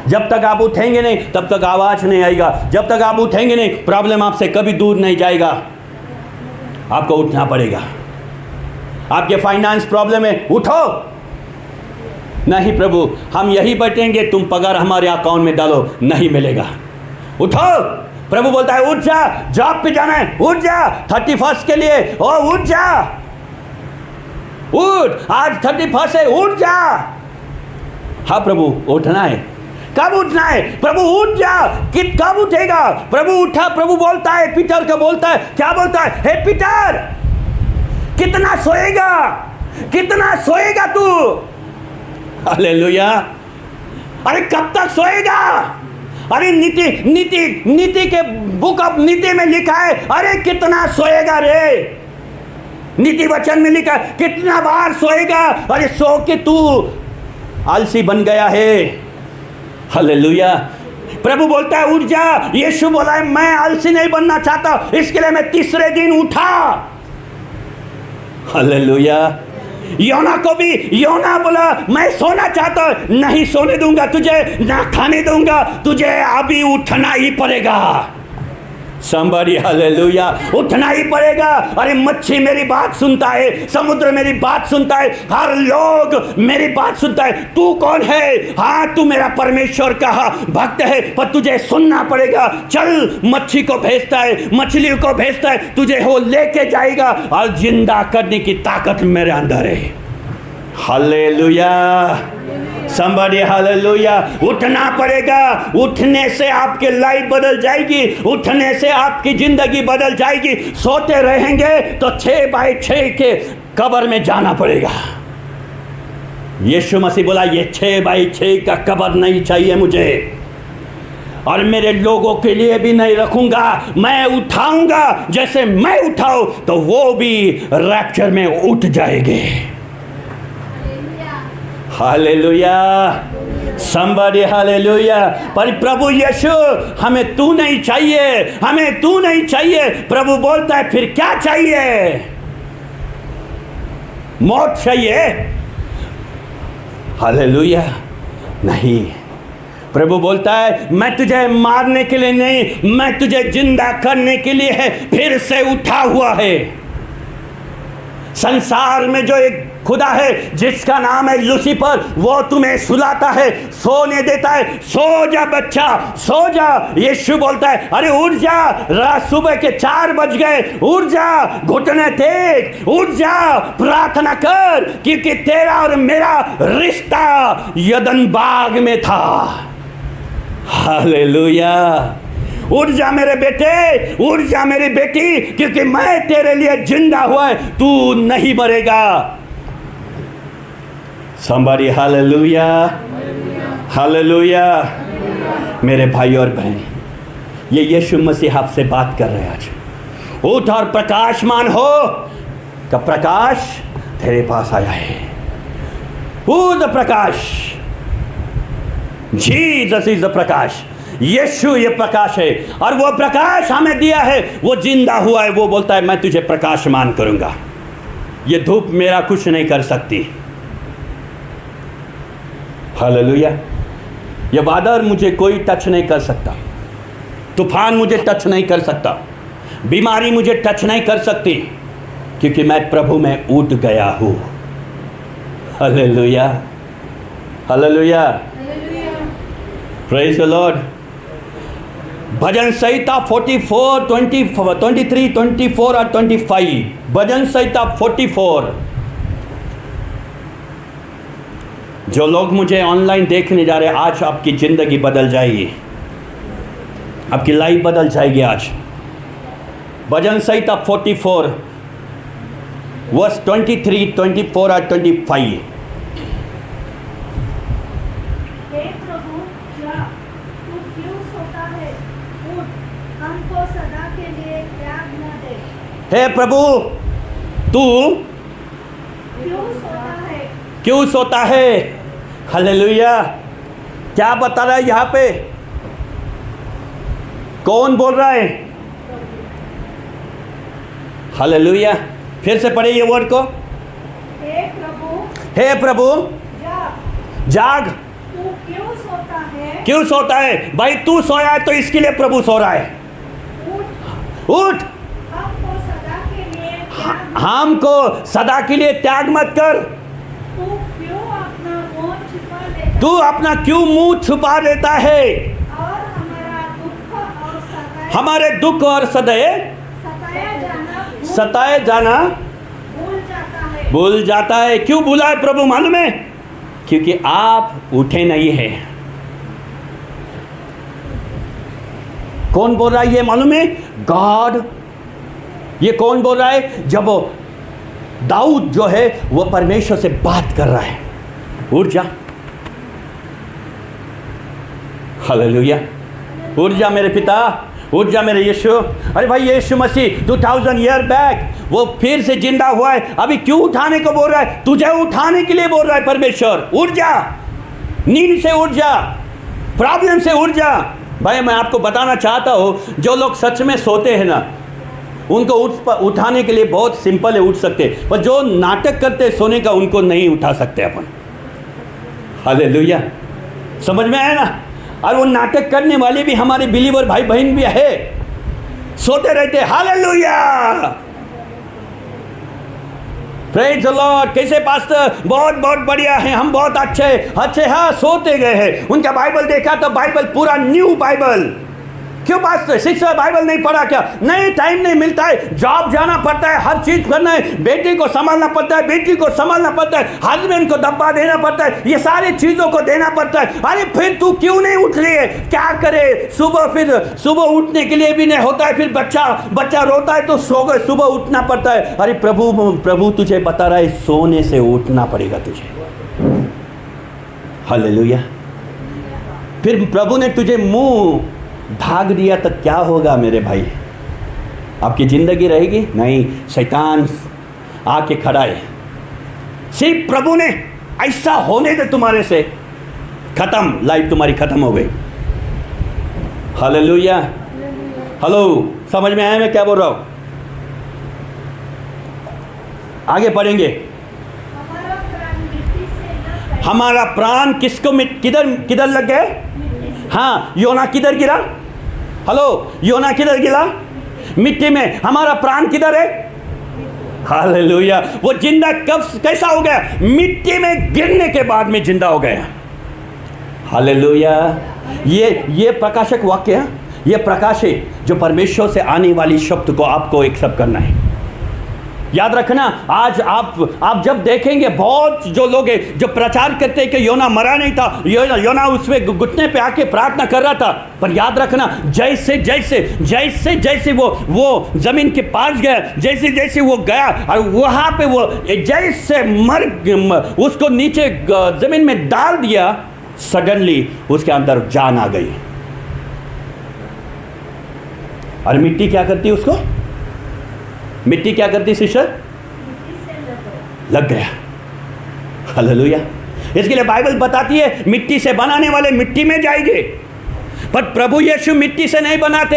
जब तक आप उठेंगे नहीं तब तक आवाज़ नहीं आएगा। जब तक आप उठेंगे नहीं, प्रॉब्लम आपसे कभी दूर नहीं जाएगा। आपको उठना पड़ेगा। आपके फाइनेंस प्रॉब्लम है, उठो। नहीं प्रभु, हम यही बैठेंगे, तुम पगार हमारे अकाउंट में डालो, नहीं मिलेगा। उठो। प्रभु बोलता है उठ जा, जॉब पे जाना है, उठ जा 31 के लिए, ओ उठ जा, उठ, आज 31 है, उठ जा। हाँ प्रभु, उठना है। कब उठना है? प्रभु उठ जा। कब उठेगा? प्रभु उठा। प्रभु बोलता है, पीटर को बोलता है, क्या बोलता है? हे पीटर, कितना सोएगा, कितना सोएगा तू? हालेलुया। अरे कब तक सोएगा? अरे नीति के बुक ऑफ नीति में लिखा है, अरे कितना सोएगा रे। नीति वचन में लिखा है, कितना बार सोएगा। अरे सो के तू आलसी बन गया है। हालेलुया। प्रभु बोलता है उठ जा। यीशु बोला है मैं आलसी नहीं बनना चाहता, इसके लिए मैं तीसरे दिन उठा। हालेलुया। योना को भी, योना बोला मैं सोना चाहता, नहीं सोने दूंगा तुझे, ना खाने दूंगा तुझे, अभी उठना ही पड़ेगा। Somebody हालेलुया, उठना ही पड़ेगा। अरे मच्छी मेरी बात सुनता है, समुद्र मेरी बात सुनता है, हर लोग मेरी बात सुनता है। तू कौन है? हाँ, तू मेरा परमेश्वर का भक्त है, पर तुझे सुनना पड़ेगा। चल, मच्छी को भेजता है, मछली को भेजता है, तुझे वो लेके जाएगा और जिंदा करने की ताकत मेरे अंदर है। हालेलुया। Somebody hallelujah. उठना पड़ेगा। उठने से आपकी लाइफ बदल जाएगी, उठने से आपकी जिंदगी बदल जाएगी। सोते रहेंगे तो 6x6 के कब्र में जाना पड़ेगा। यीशु मसीह बोला ये 6x6 का कब्र नहीं चाहिए मुझे, और मेरे लोगों के लिए भी नहीं रखूंगा। मैं उठाऊंगा, जैसे मैं उठाऊं तो वो भी रैप्चर में उठ जाएंगे। हालेलुया। Somebody hallelujah. पर प्रभु यीशु, हमें तू नहीं चाहिए, हमें तू नहीं चाहिए। प्रभु बोलता है फिर क्या चाहिए? मौत चाहिए? हालेलुया। नहीं, प्रभु बोलता है मैं तुझे मारने के लिए नहीं, मैं तुझे जिंदा करने के लिए है, फिर से उठा हुआ है। संसार में जो एक खुदा है जिसका नाम है लूसीफर, वो तुम्हें सुलाता है, सोने देता है। सो जा बच्चा, सो जा। यीशु बोलता है अरे उठ जा, रात सुबह के 4 बज गए, उठ जा, घुटने टेक, उठ जा, प्रार्थना कर, क्योंकि तेरा और मेरा रिश्ता यदन बाग में था। हालेलुया। उठ जा मेरे बेटे, उठ जा मेरी बेटी, क्योंकि मैं तेरे लिए जिंदा हुआ है, तू नहीं मरेगा। Somebody hallelujah. हालेलुया। मेरे भाई और बहन, ये यीशु मसीह आपसे बात कर रहे हैं आज। उठ और प्रकाशमान हो, का प्रकाश तेरे पास आया है। Who the Prakash? Jesus is the प्रकाश। यीशु ये प्रकाश है, और वो प्रकाश हमें दिया है, वो जिंदा हुआ है। वो बोलता है मैं तुझे प्रकाशमान करूंगा। ये धूप मेरा कुछ नहीं कर सकती। हालेलुया। ये बादल मुझे कोई टच नहीं कर सकता, तूफान मुझे टच नहीं कर सकता, बीमारी मुझे टच नहीं कर सकती, क्योंकि मैं प्रभु में उठ गया हूँ। Hallelujah. Hallelujah. Praise the Lord. भजन संहिता 44, 23, 24 और 25। भजन संहिता 44। जो लोग मुझे ऑनलाइन देखने जा रहे हैं, आज आपकी ज़िंदगी बदल जाएगी, आपकी लाइफ बदल जाएगी आज। भजन संहिता 44 वर्स 23, 24 और 25। हे प्रभु जा, तू क्यों सोता है? उठ, हमको सदा के लिए त्याग न दे। हे प्रभु, तू क्यों सोता है? क्यों सोता है? हालेलुया। क्या बता रहा है यहाँ पे? कौन बोल रहा है? हालेलुया। फिर से पढ़े ये वर्ड को। हे प्रभु हे प्रभु जा, जाग, तू क्यों सोता है? क्यों सोता है? भाई तू सोया है तो इसके लिए प्रभु सो रहा है। उठ, उठ, हमको सदा के लिए त्याग। हमको सदा के लिए त्याग मत कर। तू क्यों अपना मुंह छिपा लेता? तू अपना क्यों मुंह छुपा देता है? और हमारे दुख और सदैव सताए जाना भूल जाता है। क्यों भूला है प्रभु मालूम है? क्योंकि आप उठे नहीं है। कौन बोल रहा है ये मालूम है? गॉड। ये कौन बोल रहा है? जब वो दाऊद जो है वो परमेश्वर से बात कर रहा है, उठ जा। हालेलुया। उठ जा मेरे पिता, उठ जा मेरे यीशु। अरे भाई यीशु मसीह 2000 ईयर बैक वो फिर से जिंदा हुआ है। अभी क्यों उठाने को बोल रहा है? तुझे उठाने के लिए बोल रहा है परमेश्वर। उठ जा, नींद से उठ जा, प्रॉब्लम से उठ जा। भाई मैं आपको बताना चाहता हूँ, जो लोग सच में सोते हैं ना, उनको उठाने के लिए बहुत सिंपल है, उठ सकते, पर जो नाटक करते सोने का उनको नहीं उठा सकते अपन। हालेलुया। समझ में आया ना? और वो नाटक करने वाले भी हमारे बिलीवर भाई बहन भी है, सोते रहते। Hallelujah, praise the Lord. कैसे पास्टर? बहुत बहुत बढ़िया है, हम बहुत अच्छे। हाँ, सोते गए हैं। उनका बाइबल देखा तो बाइबल पूरा न्यू बाइबल। क्यों पास्टर? शिक्षा बाइबल नहीं पढ़ा क्या? नहीं, टाइम नहीं मिलता है, जॉब जाना पड़ता है, हर चीज करना है, बेटे को संभालना पड़ता है, बेटी को संभालना पड़ता है, हस्बैंड को डब्बा देना पड़ता है, ये सारी चीजों को देना पड़ता है। अरे फिर तू क्यों नहीं उठ रही है? क्या करे? सुबह उठने के लिए भी नहीं होता है, फिर बच्चा रोता है तो सुबह उठना पड़ता है। अरे प्रभु तुझे बता रहा है, सोने से उठना पड़ेगा तुझे। हालेलुया। फिर प्रभु ने तुझे मुंह ढाक दिया तो क्या होगा मेरे भाई? आपकी जिंदगी रहेगी? नहीं, शैतान आके खड़ा है। सिर्फ प्रभु ने ऐसा होने दे तुम्हारे से, खत्म, लाइफ तुम्हारी खत्म हो गई। हालेलुया। हेलो, समझ में आया मैं क्या बोल रहा हूं? आगे पढ़ेंगे। हमारा प्राण किसको किधर लग गए? हाँ, योना किधर गिरा? हेलो, योना किधर गिरा? मिट्टी में। हमारा प्राण किधर है? हालेलुया। वो जिंदा कैसा हो गया? मिट्टी में गिरने के बाद में जिंदा हो गया। हालेलुया। ये प्रकाशक वाक्य है, ये प्रकाश है जो परमेश्वर से आने वाली शब्द को आपको एक्सेप्ट करना है। याद रखना, आज आप जब देखेंगे बहुत जो लोग हैं जो प्रचार करते हैं कि योना मरा नहीं था, योना उसमें घुटने पे आके प्रार्थना कर रहा था, पर याद रखना, जैसे वो जमीन के पास गया, जैसे वो गया और वहाँ पे वो जैसे उसको नीचे जमीन में डाल दिया, सडनली उसके अंदर जान आ गई। और मिट्टी क्या करती है उसको? मिट्टी क्या करती सिस्टर? लग गया। हालेलुया। इसके लिए बाइबल बताती है मिट्टी से बनाने वाले मिट्टी में जाएंगे, पर प्रभु यीशु मिट्टी से नहीं बनाते।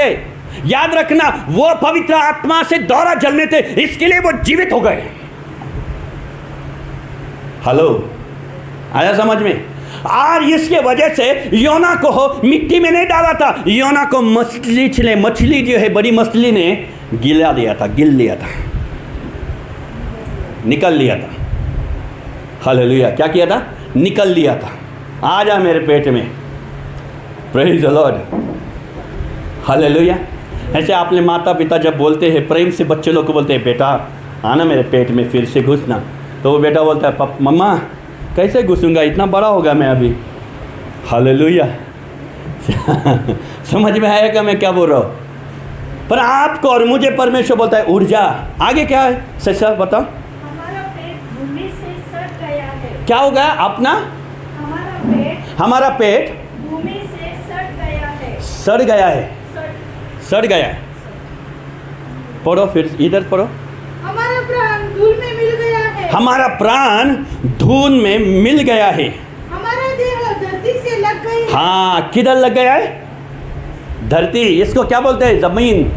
याद रखना, वो पवित्र आत्मा से दौरा जलने थे, इसके लिए वो जीवित हो गए। हेलो, आया समझ में? और इसके वजह से योना को मिट्टी में नहीं डाला था, योना को मछली जो है, बड़ी मछली ने गिल लिया था, निकल लिया था। हालेलुया। क्या किया था? निकल लिया था। आ जा मेरे पेट में। Praise the Lord. हालेलुया। ऐसे आपने माता पिता जब बोलते हैं, प्रेम से बच्चे लोग को बोलते हैं, बेटा आना मेरे पेट में फिर से घुसना, तो वो बेटा बोलता है, मम्मा कैसे घुसूंगा, इतना बड़ा होगा मैं अभी। हालेलुया। समझ में आया क्या मैं क्या बोल रहा हूँ? पर आपको और मुझे परमेश्वर बोलता है ऊर्जा। आगे क्या है सर बताओ? हमारा पेट भूमि से सड़ गया है। क्या हो गया अपना? हमारा पेट भूमि से सड़ गया है। सड़ गया है, सड़ गया है। पढ़ो फिर, इधर पढ़ो। हमारा प्राण धूल में मिल गया है। हमारा प्राण धूल में मिल गया है। हमारा देह धरती से लग गई है। हाँ, किधर लग गया है? धरती। इसको क्या बोलते हैं? जमीन।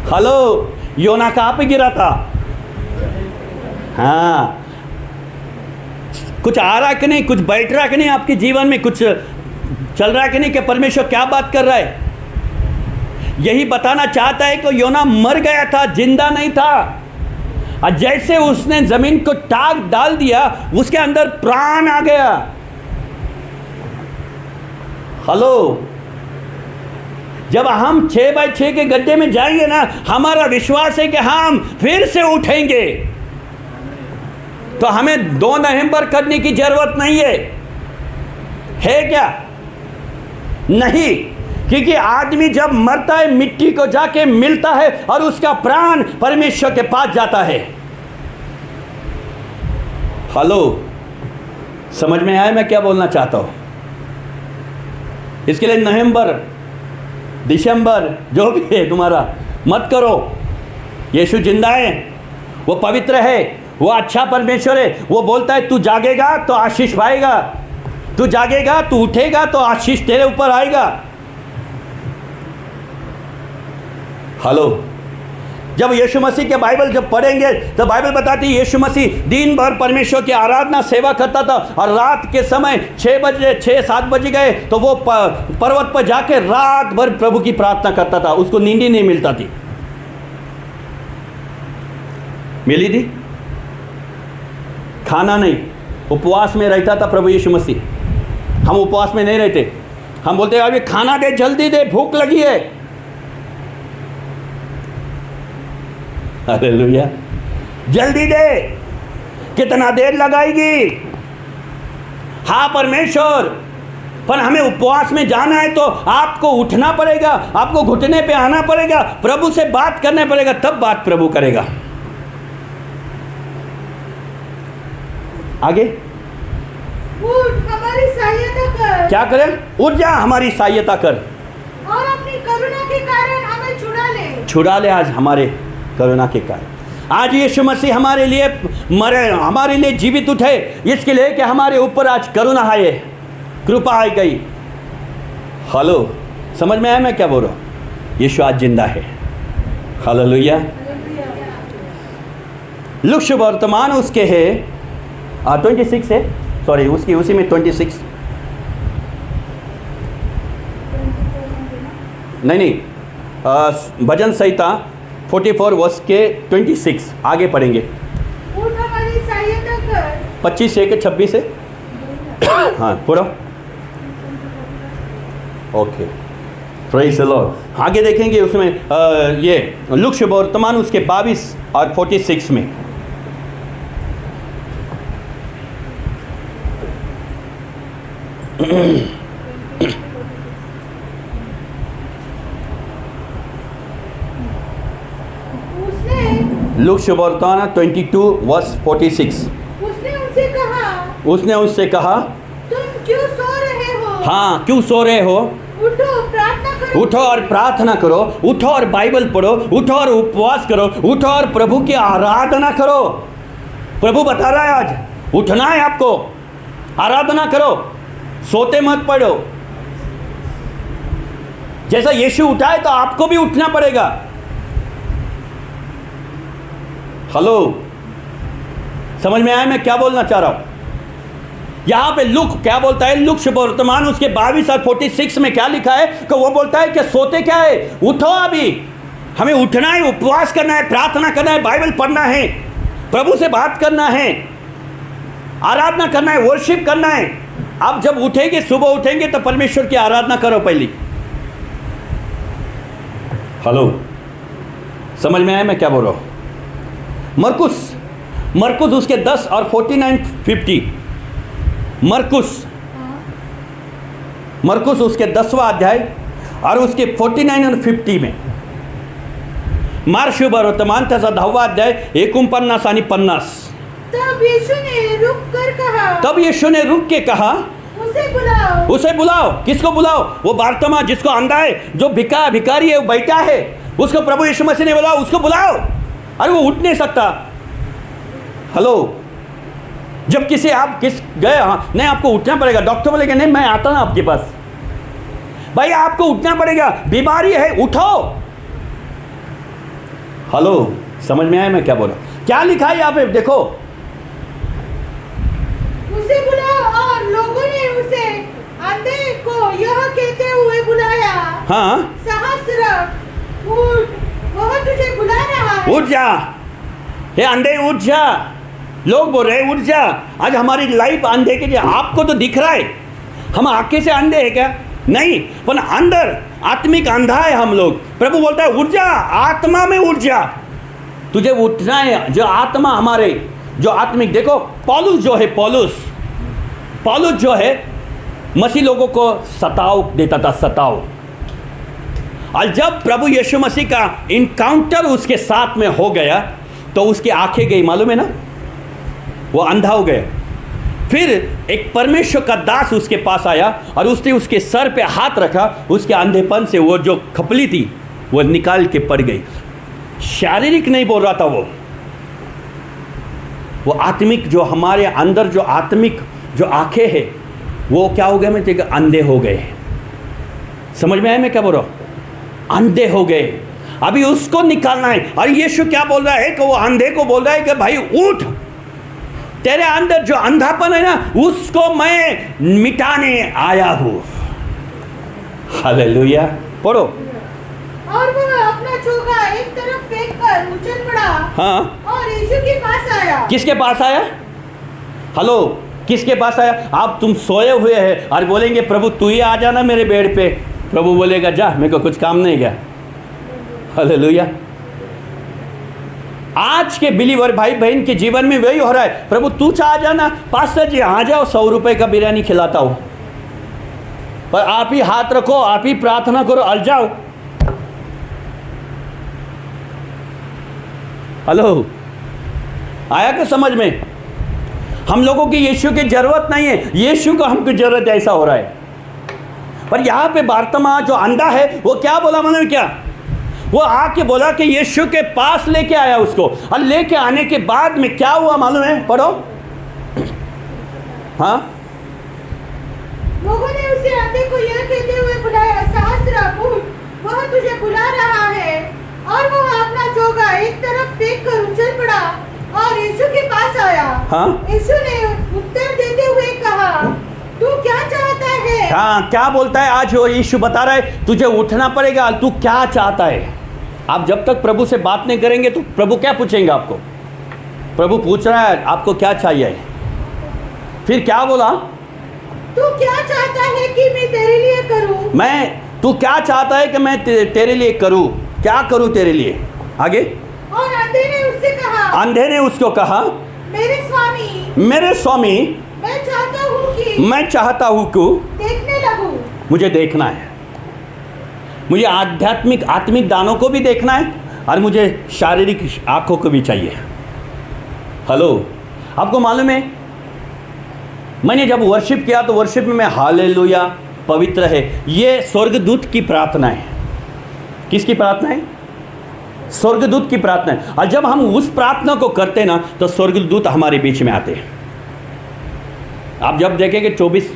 हेलो, योना कहाँ पे गिरा था? हाँ, कुछ आ रहा कि नहीं, कुछ बैठ रहा कि नहीं आपके जीवन में, कुछ चल रहा कि नहीं कि परमेश्वर क्या बात कर रहा है? यही बताना चाहता है कि योना मर गया था, जिंदा नहीं था। और जैसे उसने जमीन को टाक डाल दिया, उसके अंदर प्राण आ गया। हेलो, जब हम 6x6 के गड्ढे में जाएंगे ना, हमारा विश्वास है कि हम फिर से उठेंगे। तो हमें 2 नवंबर करने की जरूरत नहीं है क्या? नहीं, क्योंकि आदमी जब मरता है मिट्टी को जाके मिलता है और उसका प्राण परमेश्वर के पास जाता है। हेलो, समझ में आया मैं क्या बोलना चाहता हूं? इसके लिए नवंबर, दिसंबर जो भी है तुम्हारा, मत करो। यीशु जिंदा है, वो पवित्र है, वो अच्छा परमेश्वर है। वो बोलता है तू जागेगा तो आशीष पाएगा, तू जागेगा, तू उठेगा तो आशीष तेरे ऊपर आएगा। हेलो, जब यीशु मसीह के बाइबल जब पढ़ेंगे तो बाइबल बताती है यीशु मसीह दिन भर परमेश्वर की आराधना सेवा करता था, और रात के समय 6-7 बजे गए तो वो पर्वत पर जाके रात भर प्रभु की प्रार्थना करता था। उसको नींद ही नहीं मिलता थी। मिली थी? खाना नहीं, उपवास में रहता था प्रभु यीशु मसीह। हम उपवास में नहीं रहते, हम बोलते हैं अभी खाना दे, जल्दी दे, भूख लगी है। हालेलुया, जल्दी दे, कितना देर लगाएगी? हाँ परमेश्वर, पर हमें उपवास में जाना है तो आपको उठना पड़ेगा, आपको घुटने पे आना पड़ेगा, प्रभु से बात करना पड़ेगा, तब बात प्रभु करेगा। आगे उठ हमारी सहायता कर। क्या करें? उठ जा, हमारी सहायता कर, और अपनी करुणा के कारण हमें छुड़ा ले। आज हमारे करुणा के कारण आज यीशु मसीह हमारे लिए मरे, हमारे लिए जीवित उठे, इसके लिए कि हमारे ऊपर आज करुणा आए, कृपा आई गई। हेलो, समझ में आया मैं क्या बोल रहा हूँ? यीशु आज जिंदा है। हालेलुया। लुक्स वर्तमान उसके है 26 है, सॉरी उसकी उसी में 26 नहीं, भजन संहिता 44 वर्ष के 26 आगे पढ़ेंगे। उठ हमारी सहायता कर। 25 से 26 है। हाँ पढ़ो। Okay, praise the Lord. आगे देखेंगे उसमें ये लुक्स वर्तमान उसके 22 और 46 में। लुक्स वर्तमान 22 वर्ष 46। उसने उससे कहा तुम क्यों सो रहे हो? हाँ, क्यों सो रहे हो? उठो, प्रार्थना करो। उठो और प्रार्थना करो, उठो और बाइबल पढ़ो, उठो और उपवास करो, उठो और प्रभु की आराधना करो। प्रभु बता रहा है आज उठना है आपको, आराधना करो, सोते मत पड़ो। जैसा यीशु उठा है तो आपको भी उठना पड़ेगा। हेलो, समझ में आया मैं क्या बोलना चाह रहा हूं? यहां पे लुक क्या बोलता है? लुक वर्तमान उसके 22 और 46 में क्या लिखा है कि वो बोलता है कि सोते क्या है, उठो, अभी हमें उठना है, उपवास करना है, प्रार्थना करना है, बाइबल पढ़ना है, प्रभु से बात करना है, आराधना करना है, वर्शिप करना है। आप जब उठेंगे, सुबह उठेंगे तो परमेश्वर की आराधना करो पहले। हेलो, समझ में आया मैं क्या बोल रहा हूं? मरकुस उसके 10 और 49-50 मरकुस हाँ, मरकुस उसके 10वां अध्याय और उसके 49 और 50 में, मार्क वर्तमान त्याचा 10वां अध्याय 49 आणि 50. तब यीशु ने रुक कर कहा, तब यीशु ने रुक के कहा, उसे बुलाओ। उसे बुलाओ. किसको बुलाओ? वो बारतमा जिसको अंधा है, जो भिखारी है, वो बैठा है, उसको प्रभु यीशु मसीह ने बुलाओ, उसको बुलाओ. अरे वो उठ नहीं सकता. हेलो, जब किसी आप गए, हाँ नहीं आपको उठना पड़ेगा, डॉक्टर बोलेगा नहीं मैं आता ना आपके पास, भाई आपको उठना पड़ेगा, बीमारी है, उठो. हेलो, समझ में आया मैं क्या बोला? क्या लिखा है यहाँ पे देखो, उसे बुलाओ। और लोगों ने उसे अंधे को यह कहते हुए बुलाया, हाँ साहस रख, उठ, वह तुझे बुला रहा है। उठ जा, हे अंधे उठ जा. लोग बोल रहे हैं उठ जा. आज हमारी लाइफ अंधे के लिए, आपको तो दिख रहा है, हम आंखें से अंधे हैं क्या? नहीं, पर अंदर आत्मिक अंधा है हम लोग. प्रभु बोलता है उठ जा, आत्मा में उठ जा. तुझे उठना है, जो आत्मा हमारे, जो आत्मिक. देखो पौलुस जो है, पौलुस जो है मसीह लोगों को सताव देता था, सताव. और जब प्रभु यीशु मसीह का इनकाउंटर उसके साथ में हो गया तो उसकी आंखें गई, मालूम है ना, वो अंधा हो गया. फिर एक परमेश्वर का दास उसके पास आया और उसने उसके सर पे हाथ रखा, उसके अंधेपन से वो जो खपली थी वो निकाल के पड़ गई. शारीरिक नहीं बोल रहा था, वो आत्मिक, जो हमारे अंदर जो आत्मिक जो आंखें हैं वो क्या हो गए, मैं देखा अंधे हो गए. समझ में आया मैं क्या बोल रहा हूँ? अंधे हो गए. अभी उसको निकालना है. और यीशु क्या बोल रहा है कि वो अंधे को बोल रहा है कि भाई उठ, तेरे अंदर जो अंधापन है ना उसको मैं मिटाने आया हूँ. हालेलुया. पढ़ो. और वह अपना चोगा एक तरफ फेंक कर उछल पड़ा, हाँ, और यीशु के पास आया। किसके पास आया? हेलो, किसके पास आया? आप तुम सोए हुए हैं और बोलेंगे प्रभु तू ही आ जाना मेरे बेड पे. प्रभु बोलेगा जा, मेरे को कुछ काम नहीं गया. हालेलुया. आज के बिलीवर भाई बहन के जीवन में वही हो रहा है. प्रभु तू चाह जाना, पास्टर जी आ जाओ, 100 रुपए का बिरयानी खिलाता हूं, पर आप ही हाथ रखो, आप ही प्रार्थना करो, अल जाओ. हेलो, आया क्या समझ में? हम लोगों की यीशु की जरूरत नहीं है, यीशु को हमको जरूरत है, ऐसा हो रहा है. पर यहाँ पे बारतमा जो अंधा है वो क्या बोला, मालूम क्या? वो आके बोला कि यीशु के पास लेके आया उसको, और लेके आने के बाद में क्या हुआ मालूम है? पढ़ो. हाँ, लोगों ने उसे अंधे को यह कहते हुए बुलाया, साहस रख, उठ, वह तुझे बुला रहा है. और वह अपना चोगा एक तरफ फेंक कर उछल पड़ा और यीशु के पास आया. हाँ, यीशु ने उत्तर देते हुए कहा, तू क्या चाहता है? हाँ, क्या बोलता है आज वो यीशु बता रहा है तुझे उठना पड़ेगा, तू क्या चाहता है. आप जब तक प्रभु से बात नहीं करेंगे तो प्रभु क्या पूछेंगे आपको? प्रभु पूछ रहा है आपको क्या चाहिए. फिर क्या बोला? तू क्या चाहता है कि मैं तेरे लिए करूं? तू क्या चाहता है कि मैं तेरे लिए करूं? क्या करूं तेरे लिए? आगे. और अंधे ने उससे कहा, अंधे ने उसको कहा, मेरे स्वामी, मैं चाहता हूँ कि देखने लगूं. मुझे देखना है, मुझे आत्मिक दानों को भी देखना है और मुझे शारीरिक आंखों को भी चाहिए. हेलो, आपको मालूम है मैंने जब वर्शिप किया तो वर्शिप में मैं हालेलुया पवित्र है, ये स्वर्गदूत की प्रार्थना है. किसकी प्रार्थना है? स्वर्गदूत की प्रार्थना है. और जब हम उस प्रार्थना को करते ना तो स्वर्गदूत हमारे बीच में आते हैं. आप जब देखेंगे 24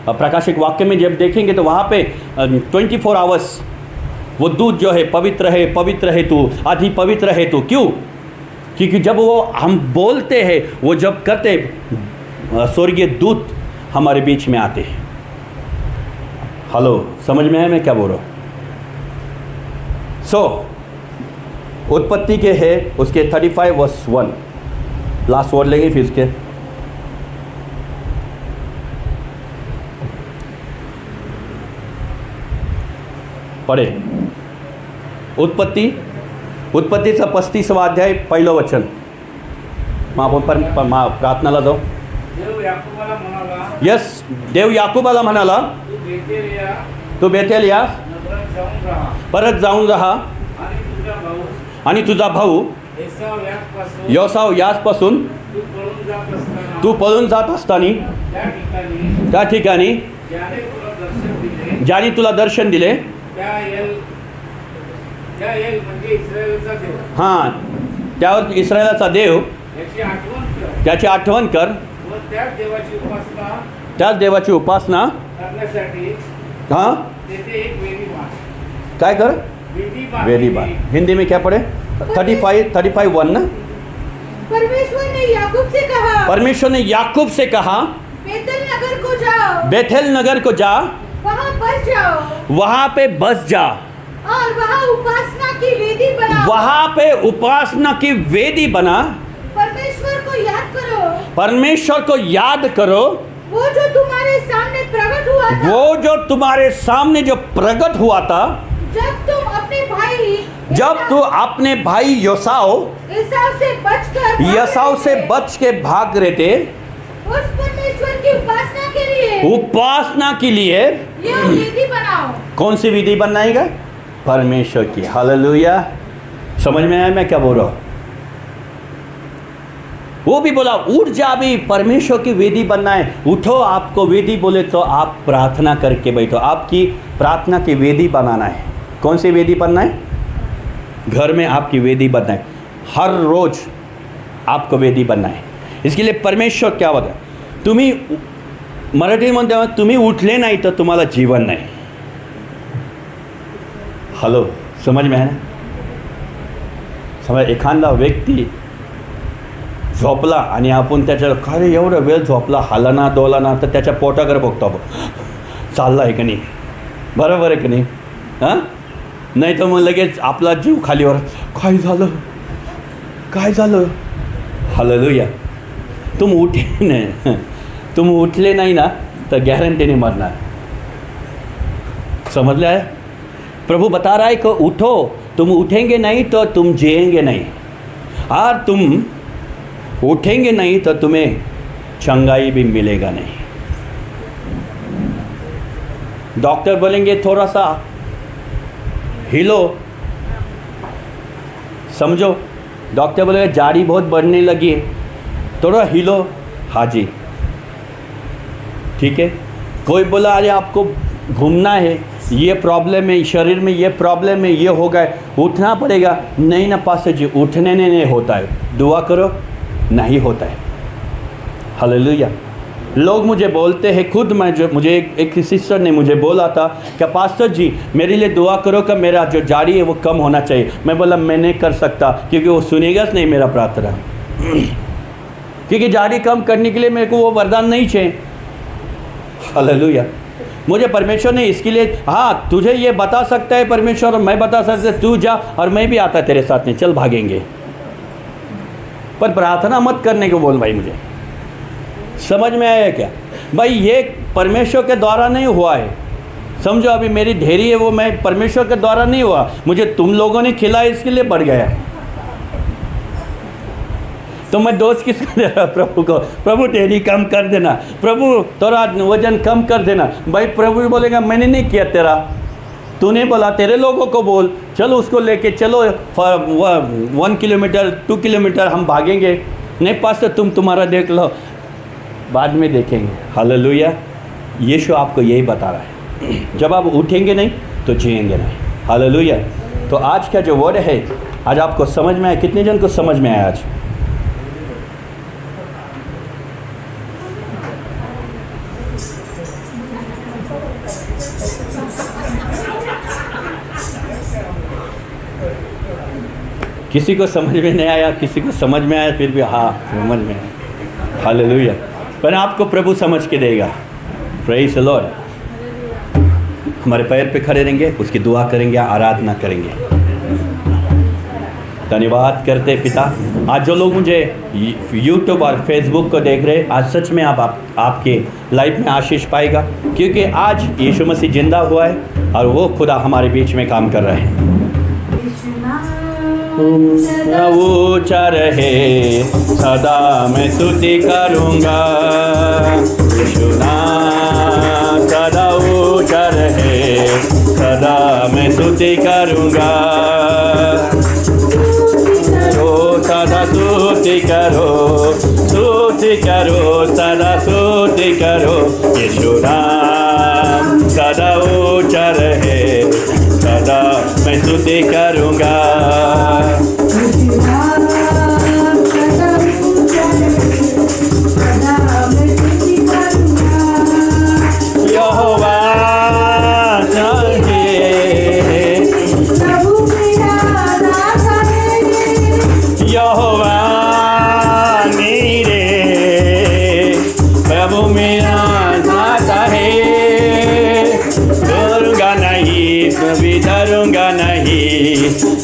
प्रकाशिक वाक्य में जब देखेंगे तो वहाँ पे 24 आवर्स वो दूत जो है पवित्र है तू, आदि पवित्र है तू. क्यों? क्योंकि जब वो हम बोलते हैं, वो जब करते, स्वर्गीय दूत हमारे बीच में आते हैं. हेलो, समझ में है मैं क्या बोल रहा हूँ? उत्पत्ति के है उसके 35 वर्स 1 लास्ट वर्ड लेंगे, फिर उसके पढ़े. उत्पत्तीचा 35वा अध्याय 1 वचन. महापौर प्रार्थनाला जाऊ. याकोबाला म्हणाला, यस, देव याकोबाला म्हणाला, तू बेतेल या तू बेतेल या नगरात जाऊन राहा परत जाऊन राहा आणि तुझा भाऊ योसाव यासपासून तू पळून जात असताना त्या ठिकाणी ज्याने तुला दर्शन दिले हां, त्यावर इस्रायलाचा देव त्याची आठवण कर, त्याच देवाची उपासना करण्यासाठी हां तेथे एक वेदी बांध. काय कर वेदी बात हिंदी में क्या पढ़े 35:1 ना। परमेश्वर ने याकूब से कहा, परमेश्वर ने याकूब से कहा बेतेल नगर को जाओ, बेथेल नगर को जा, वहाँ बस जाओ वहां पे बस जा, और वहाँ उपासना की वेदी बनाओ। वहां पे उपासना की वेदी बना, परमेश्वर को याद करो, परमेश्वर को याद करो, वो जो तुम्हारे सामने प्रकट हुआ था, वो जो तुम्हारे सामने जो प्रकट हुआ था जब तुम अपने जब तू अपने भाई योसाव यसाव से बच के भाग रहे थे, उस परमेश्वर की उपासना के लिए ये विधि बनाओ। कौन सी विधि बनाएगा? परमेश्वर की। हालेलुया। समझ में आया मैं क्या बोल रहा हूँ? वो भी बोला उठ जा, भी परमेश्वर की वेदी बनना है। उठो, आपको वेदी बोले तो आप प्रार्थना करके बैठो। आपकी प्रार्थना की वेदी बनाना है। कौन सी वेदी बनना है? घर में आपकी वेदी बनना है। हर रोज आपको वेदी बनना है। इसके लिए परमेश्वर क्या होता है, तुम्ही मराठीमध्ये तुम्ही उठले नाही तर तुम्हाला जीवन नाही। हॅलो, समज में आहे ना? समज एखादा व्यक्ती झोपला आणि आपण त्याच्या काय एवढा वेळ झोपला, हालना डोलाना, तर त्याच्या पोटाकडे बघतो आपण, चालला आहे की नाही, बरोबर आहे की नाही? हां, नाही तर मग लगेच आपला जीव खालीवर, काय झालं काय झालं? हालेलुया। तुम उठे नाही, तुम उठले नहीं ना तो गारंटी नहीं मरना। समझ लिया है? प्रभु बता रहा है कि उठो, तुम उठेंगे नहीं तो तुम जिएंगे नहीं, और तुम उठेंगे नहीं तो तुम्हें चंगाई भी मिलेगा नहीं। डॉक्टर बोलेंगे थोड़ा सा हिलो, समझो, डॉक्टर बोलेगा जाड़ी बहुत बढ़ने लगी है, थोड़ा हिलो, हाँ जी ठीक है। कोई बोला अरे आपको घूमना है, ये प्रॉब्लम है, शरीर में ये प्रॉब्लम है, ये हो गए, उठना पड़ेगा। नहीं ना पास्टर जी, उठने नहीं होता है, दुआ करो, नहीं होता है। हालेलुया। लोग मुझे बोलते हैं, खुद मैं जो मुझे एक सिस्टर ने मुझे बोला था कि पास्टर जी मेरे लिए दुआ करो कि मेरा जो जारी है वो कम होना चाहिए। मैं बोला मैं नहीं कर सकता, क्योंकि वो सुनेगा नहीं मेरा प्रार्थना, क्योंकि जारी कम करने के लिए मेरे को वो वरदान नहीं चाहिए। हालेलुया। मुझे परमेश्वर ने इसके लिए, हाँ तुझे ये बता सकता है परमेश्वर, और मैं बता सकता है, तू जा और मैं भी आता तेरे साथ में, चल भागेंगे, पर प्रार्थना मत करने को बोल भाई। मुझे समझ में आया क्या भाई? ये परमेश्वर के द्वारा नहीं हुआ है, समझो। अभी मेरी ढेरी है वो मैं परमेश्वर के द्वारा नहीं हुआ, मुझे तुम लोगों ने खिलाया इसके लिए बढ़ गया। तो मैं दोस्त किसको दे रहा? प्रभु को। प्रभु ढेरी कम कर देना, प्रभु थोड़ा वजन कम कर देना। भाई प्रभु बोलेगा मैंने नहीं किया, तेरा तूने बोला, तेरे लोगों को बोल, चलो उसको लेके चलो 1 किलोमीटर 2 किलोमीटर हम भागेंगे। नहीं पास्टर तुम तुम्हारा देख लो, बाद में देखेंगे। हालेलुया। यीशु आपको यही बता रहा है, जब आप उठेंगे नहीं तो जिएंगे नहीं। हालेलुया। तो आज का जो वर्ड है, आज आपको समझ में आया? कितने जन को समझ में आया आज? किसी को समझ में नहीं आया, किसी को समझ में आया, फिर भी हाँ समझ में आया। हालेलुया। पर आपको प्रभु समझ के देगा। Praise the Lord. हमारे पैर पे खड़े रहेंगे, उसकी दुआ करेंगे, आराधना करेंगे। धन्यवाद करते पिता। आज जो लोग मुझे यूट्यूब और फेसबुक को देख रहे, आज सच में आपके लाइफ में आशीष पाएगा, क्योंकि आज यीशु मसीह जिंदा हुआ है और वो खुदा हमारे बीच में काम कर रहे हैं। ऊंचा रहे, सदा मैं स्तुति करूँगा। यीशु नाम सदा ऊंचा रहे, सदा मैं स्तुति करूँगा। सदा स्तुति करो, स्तुति करो, सदा स्तुति करो। यीशु नाम सदा ऊंचा रहे, सदा मैं स्तुति करूँगा। यहोवा चाहिए, यहोवा मेरे, प्रभु मेरा दाता है। डरूंगा नहीं, कभी डरूंगा नहीं,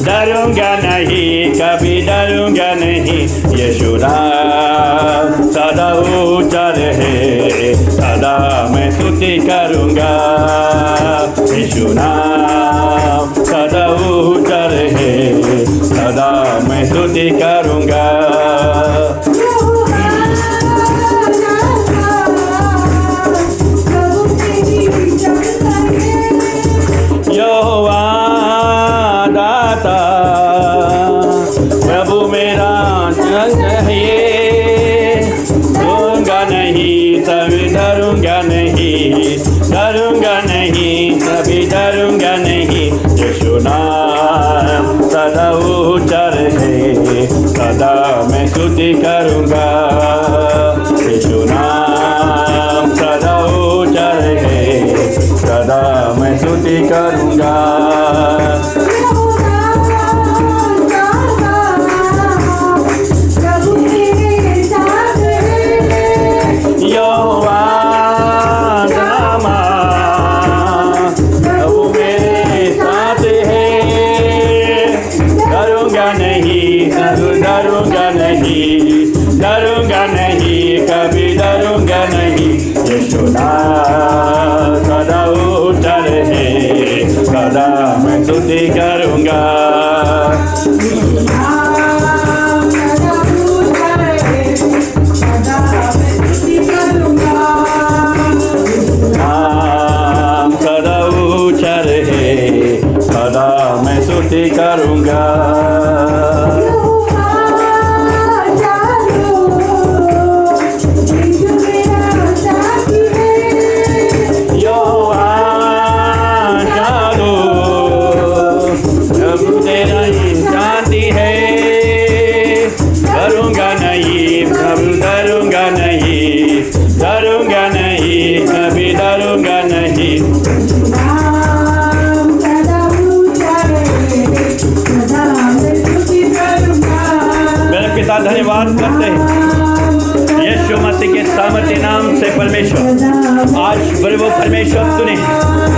डरूंगा नहीं, कभी डरूंगा नहीं। यीशु नाम सदा ऊंचा रहे, सदा मैं स्तुति करूँगा। यीशु नाम सदा ऊंचा रहे, सदा मैं स्तुति करूँगा। यहोवा दाता, प्रभु मेरा चाहिए। डरूंगा नहीं, कभी डरूंगा नहीं, डरूंगा नहीं, कभी डरूंगा नहीं। यीशु नाम सदा ऊंचा रहे, सदा मैं स्तुति करूँगा। यीशु नाम सदा ऊंचा रहे, सदा मैं स्तुति करूँगा। यहोवा नामा, प्रभु मेरे साथ है। डरूंगा नहीं, डरूंगा नहीं, डरूंगा नहीं, कभी डरूंगा नहीं। यीशु नाम सदा ऊंचा रहे, सदा मैं स्तुति करूँगा। नाम सदा ऊंचा रहे, सदा मैं स्तुति करूँगा। धन्यवाद करते हैं यीशु मसीह के सामर्थ्य नाम से। परमेश्वर आज प्रभु परमेश्वर तूने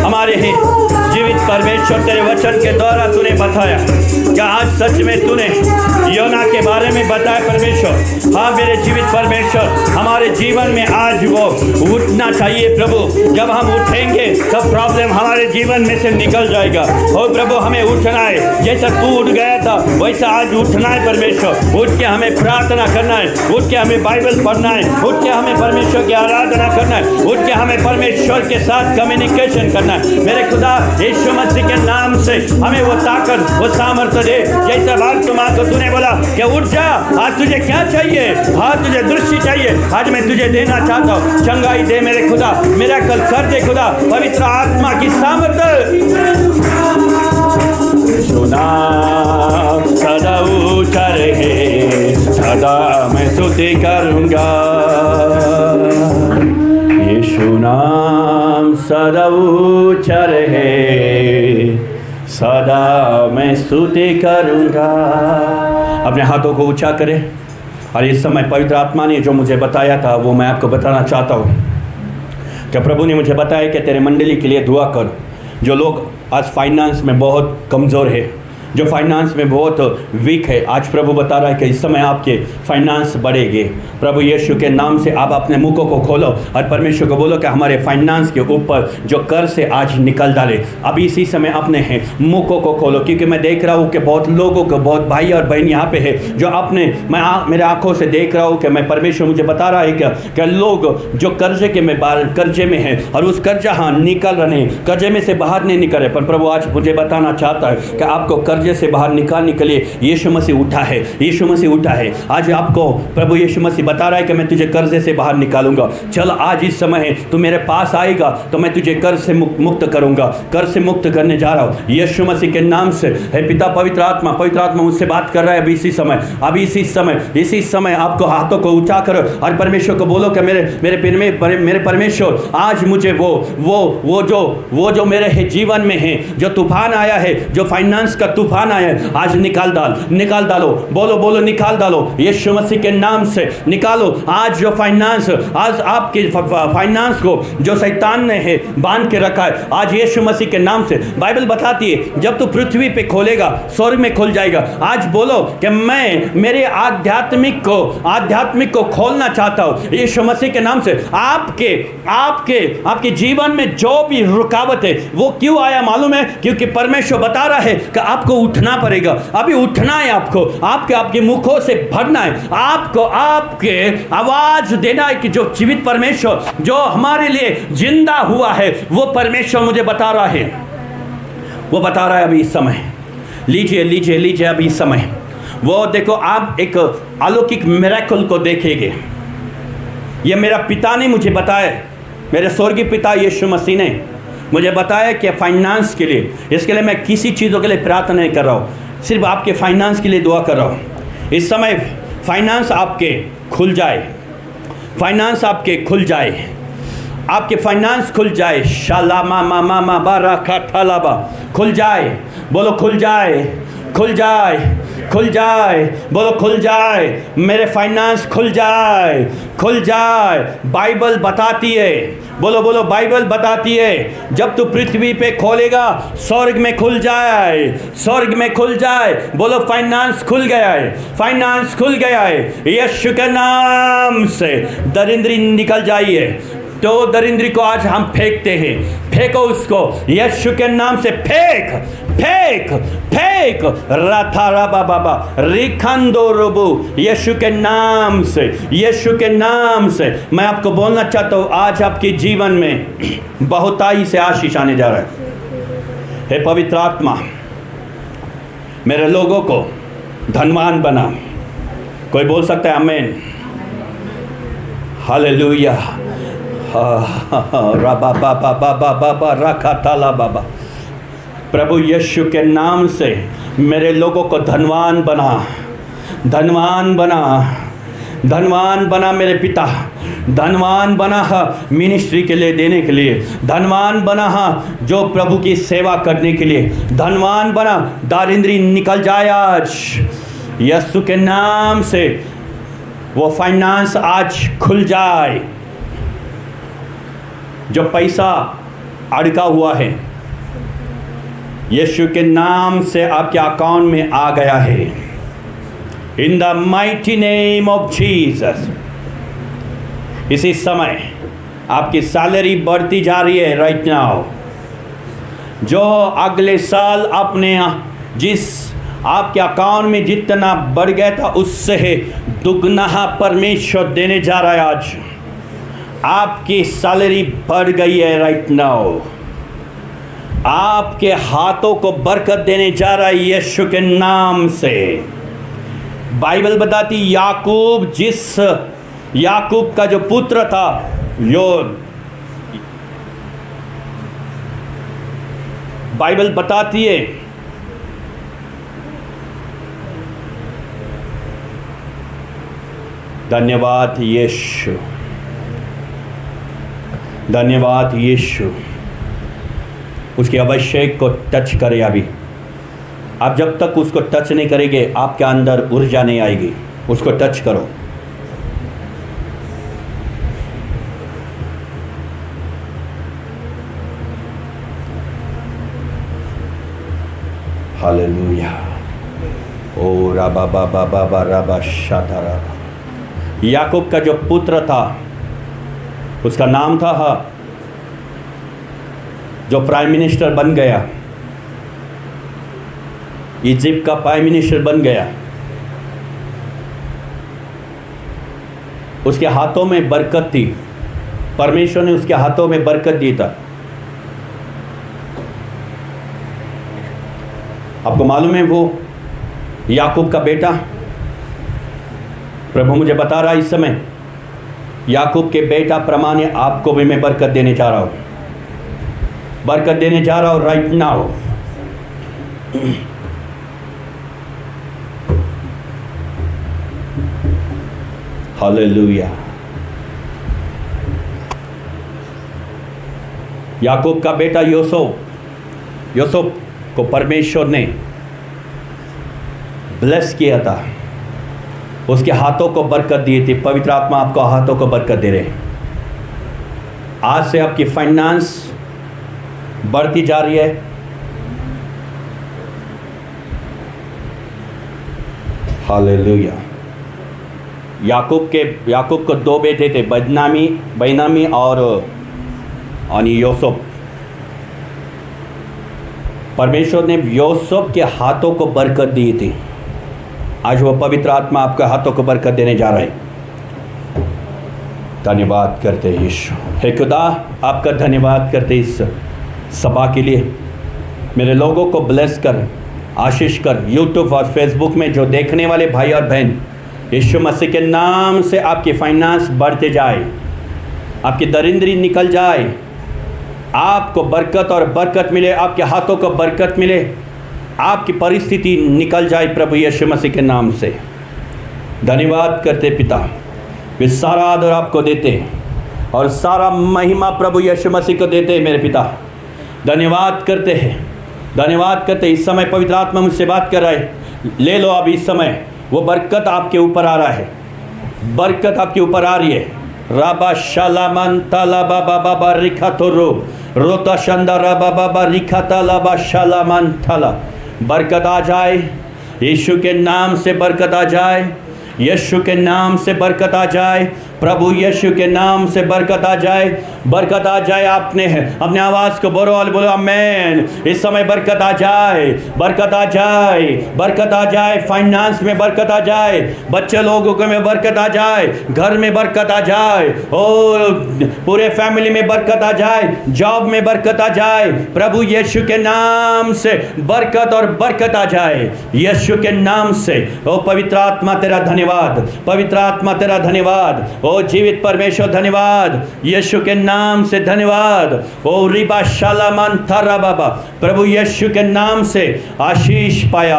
हमारे ही जीवित परमेश्वर तेरे वचन के द्वारा तूने बताया कि आज सच में तूने योना के बारे में बताया परमेश्वर। हाँ मेरे जीवित परमेश्वर, हमारे जीवन में आज वो उठना चाहिए प्रभु। जब हम उठेंगे तब प्रॉब्लम हमारे जीवन में से निकल जाएगा। और प्रभु हमें उठना है, जैसा तू उठ गया था वैसा आज उठना है परमेश्वर। उठ के हमें प्रार्थना करना है, उठ के हमें बाइबल पढ़ना है, उठ के हमें परमेश्वर की आराधना करना है, उठ के हमें परमेश्वर के साथ कम्युनिकेशन करना है। मेरे खुदा यीशु मसीह के नाम से हमें वो ताकत, वो सामर्थ्य दे। जैसा बात तुम्हारा को तूने बोला कि उठ जा, आज तुझे क्या चाहिए? आज तुझे दृष्टि चाहिए, आज मैं तुझे देना चाहता हूँ। चंगाई दे मेरे खुदा, मेरा कल कर दे खुदा, पवित्र आत्मा की सामर्थ्य। नाम सदा ऊंचा रहे, सदा मैं स्तुति करूँगा। यीशु नाम सदा ऊंचा रहे, सदा मैं स्तुति करूँगा। अपने हाथों को ऊंचा करें और इस समय पवित्र आत्मा ने जो मुझे बताया था वो मैं आपको बताना चाहता हूँ। कि प्रभु ने मुझे बताया कि तेरे मंडली के लिए दुआ कर, जो लोग आज फाइनेंस में बहुत कमज़ोर है, जो फाइनेंस में बहुत वीक है, आज प्रभु बता रहा है कि इस समय आपके फाइनेंस बढ़ेंगे। प्रभु यीशु के नाम से आप अपने मुखों को खोलो और परमेश्वर को बोलो कि हमारे फाइनेंस के ऊपर जो कर्ज से आज निकल डाले। अभी इसी समय अपने हैं मुखों को खोलो, क्योंकि मैं देख रहा हूँ कि बहुत लोगों को, बहुत भाई और बहन यहाँ पे है जो अपने मेरे आंखों से देख रहा हूँ कि मैं परमेश्वर मुझे बता रहा है कि लोग जो कर्जे के में कर्जे में है और उस कर्जा निकल रहे हैं, कर्जे में से बाहर नहीं निकल रहे। पर प्रभु आज मुझे बताना चाहता है कि आपको कर्जे से बाहर निकालने के लिए यीशु मसीह उठा है, यीशु मसीह उठा है। आज आपको प्रभु यीशु मसीह बता रहा है कि मैं तुझे कर्जे से बाहर निकालूंगा। चल आज इस समय है, तू मेरे पास आएगा तो मैं तुझे कर्ज से मुक्त करूंगा, कर्ज से मुक्त करने जा रहा हूँ यीशु मसीह के नाम से। हे पिता पवित्र आत्मा मुझसे बात कर रहा है अभी इसी समय आपको हाथों को ऊंचा करो और परमेश्वर को बोलो कि मेरे परमेश्वर आज मुझे वो जो मेरे जीवन में है, जो तूफान आया है, जो फाइनेंस का तूफान आया है, आज निकाल डालो। बोलो निकाल डालो यीशु मसीह के नाम से निकालो। आज जो फाइनेंस, आज आपके फाइनेंस को जो शैतान ने है बांध के रखा है, आज यीशु मसीह के नाम से बाइबल बताती है जब तू पृथ्वी पे खोलेगा स्वर्ग में खुल जाएगा। आज बोलो कि मैं मेरे आध्यात्मिक को खोलना चाहता हूँ यीशु मसीह के नाम से। आपके जीवन में जो भी रुकावट है वो क्यों आया मालूम है? क्योंकि परमेश्वर बता रहा है कि आपको उठना पड़ेगा। अभी उठना है, आपके मुखों से भरना है, आपको आपके आवाज देना है कि जो जीवित परमेश्वर जो हमारे लिए जिंदा हुआ है वो परमेश्वर मुझे बता रहा है, वो बता रहा है अभी इस समय। लीजिए अभी इस समय वो देखो, आप एक अलौकिक मिरेकल को देखेंगे। ये मेरा पिता ने मुझे बताया, मेरे स्वर्गीय पिता यीशु मसीह ने मुझे बताया कि फाइनेंस के लिए, इसके लिए मैं किसी चीज़ों के लिए प्रार्थना नहीं कर रहा हूँ, सिर्फ आपके फाइनेंस के लिए दुआ कर रहा हूँ। इस समय फाइनेंस आपके खुल जाए, फाइनेंस आपके खुल जाए, आपके फाइनेंस खुल जाए। शालामा मामा मा बाराका थालाबा, खुल जाए। बोलो खुल जाए, खुल जाए, खुल जाए। बोलो खुल जाए, मेरे फाइनेंस खुल जाए, खुल जाए। बाइबल बताती है, बोलो बाइबल बताती है जब तू पृथ्वी पे खोलेगा स्वर्ग में खुल जाए, स्वर्ग में खुल जाए। बोलो फाइनेंस खुल गया है, फाइनेंस खुल गया है। यीशु के नाम से दरिद्री निकल जाइए। तो दरिद्री को आज हम फेंकते हैं, फेंको उसको यीशु के नाम से, फेंक राथारा बाबा रिखंदो रोबू, यीशु के नाम से, यीशु के नाम से। मैं आपको बोलना चाहता हूँ आज आपके जीवन में बहुताई से आशीष आने जा रहा है। हे पवित्र आत्मा, मेरे लोगों को धनवान बना। कोई बोल सकता है आमीन, हालेलुया। राबा बाबा बाबा बाबा रखा ताला बाबा। प्रभु यीशु के नाम से मेरे लोगों को धनवान बना, धनवान बना, धनवान बना मेरे पिता, धनवान बना मिनिस्ट्री के लिए देने के लिए, धनवान बना जो प्रभु की सेवा करने के लिए, धनवान बना। दारिद्री निकल जाए आज यीशु के नाम से, वो फाइनेंस आज खुल जाए। जो पैसा अड़का हुआ है यीशु के नाम से आपके अकाउंट में आ गया है, in the mighty name of Jesus. इसी समय आपकी सैलरी बढ़ती जा रही है राइट नाउ। जो अगले साल अपने जिस आपके अकाउंट में जितना बढ़ गया था उससे दुगना परमेश्वर देने जा रहा है। आज आपकी सैलरी बढ़ गई है राइट नाउ। आपके हाथों को बरकत देने जा रहा है यीशु के नाम से। बाइबल बताती याकूब का जो पुत्र था, यो बाइबल बताती है धन्यवाद यीशु, धन्यवाद यीशु। उसके अभिषेक को टच करे अभी। आप जब तक उसको टच नहीं करेंगे आपके अंदर ऊर्जा नहीं आएगी। उसको टच करो। हालेलुया। ओ राबा बाबा बाबा राबा शाता राबा। याकूब का जो पुत्र था उसका नाम था हा, जो प्राइम मिनिस्टर बन गया, इजिप्ट का प्राइम मिनिस्टर बन गया। उसके हाथों में बरकत थी, परमेश्वर ने उसके हाथों में बरकत दी था। आपको मालूम है वो याकूब का बेटा, प्रभु मुझे बता रहा है इस समय, याकूब के बेटा प्रमाण आपको भी मैं बरकत देने जा रहा हूँ, बरकत देने जा रहा हूँ राइट नाउ। हालेलुया। याकूब का बेटा यूसुफ को परमेश्वर ने ब्लेस किया था, उसके हाथों को बरकत दी थी। पवित्र आत्मा आपको हाथों को बरकत दे रहे। आज से आपकी फाइनेंस बढ़ती जा रही है। हालेलुया। याकूब को दो बेटे थे, बेन्यामीन और यूसुफ। परमेश्वर ने यूसुफ के हाथों को बरकत दी थी। आज वो पवित्र आत्मा आपके हाथों को बरकत देने जा रहा है। धन्यवाद करते हैं यीशु। हे खुदा, आपका धन्यवाद करते इस सभा के लिए। मेरे लोगों को ब्लेस कर, आशीष कर। यूट्यूब और फेसबुक में जो देखने वाले भाई और बहन, यीशु मसीह के नाम से आपकी फाइनेंस बढ़ते जाए, आपकी दरिंदरी निकल जाए, आपको बरकत और बरकत मिले, आपके हाथों को बरकत मिले, आपकी परिस्थिति निकल जाए प्रभु यीशु मसीह के नाम से। धन्यवाद करते पिता, वे सारा आदर आपको देते और सारा महिमा प्रभु यीशु मसीह को देते मेरे पिता। धन्यवाद करते हैं, धन्यवाद करते। इस समय पवित्र आत्मा मुझसे बात कर रहा है, ले लो। अब इस समय वो बरकत आपके ऊपर आ रहा है, बरकत आपके ऊपर आ रही है। राबा शालामान ताला बाबा बाबा रिखा तोरो रोता शंदा राबा बाबा रिखा ताला बा शालामान ताला। बरकत आ जाए, यीशु के नाम से बरकत आ जाए, यीशु के नाम से बरकत आ जाए, प्रभु यीशु के नाम से बरकत आ जाए, बरकत आ जाए। आपने अपने आवाज़ को बोलो और बोलो आमेन। इस समय बरकत आ जाए, बरकत आ जाए, बरकत आ जाए। फाइनेंस में बरकत आ जाए, बच्चे लोगों को में बरकत आ जाए, घर में बरकत आ जाए, और पूरे फैमिली में बरकत आ जाए, जॉब में बरकत आ जाए। प्रभु यीशु के नाम से बरकत और बरकत आ जाए, यीशु के नाम से। ओ पवित्र आत्मा तेरा धन्यवाद, पवित्र आत्मा तेरा धन्यवाद। ओ जीवित परमेश्वर धन्यवाद, यीशु के नाम से धन्यवाद। ओ रिबा शालामान थारा बाबा, प्रभु यीशु के नाम से आशीष पाया,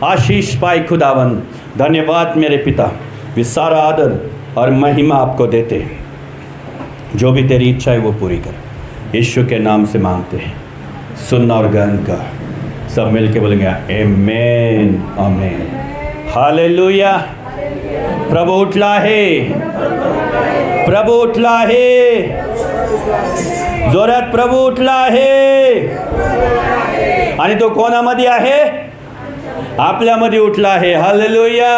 आशीष पाए खुदावन। धन्यवाद मेरे पिता, वे सारा आदर और महिमा आपको देते। जो भी तेरी इच्छा है वो पूरी कर, यीशु के नाम से मांगते हैं। सुन और ग्रहण कर। सब मिल के बोलेंगे आमेन, आमेन, हालेलुया। प्रभु उठला है, प्रभु उठला है, जोरात प्रभु उठला आहे। आणि तो कोणामध्ये आहे? आपल्यामध्ये उठला आहे। Hallelujah,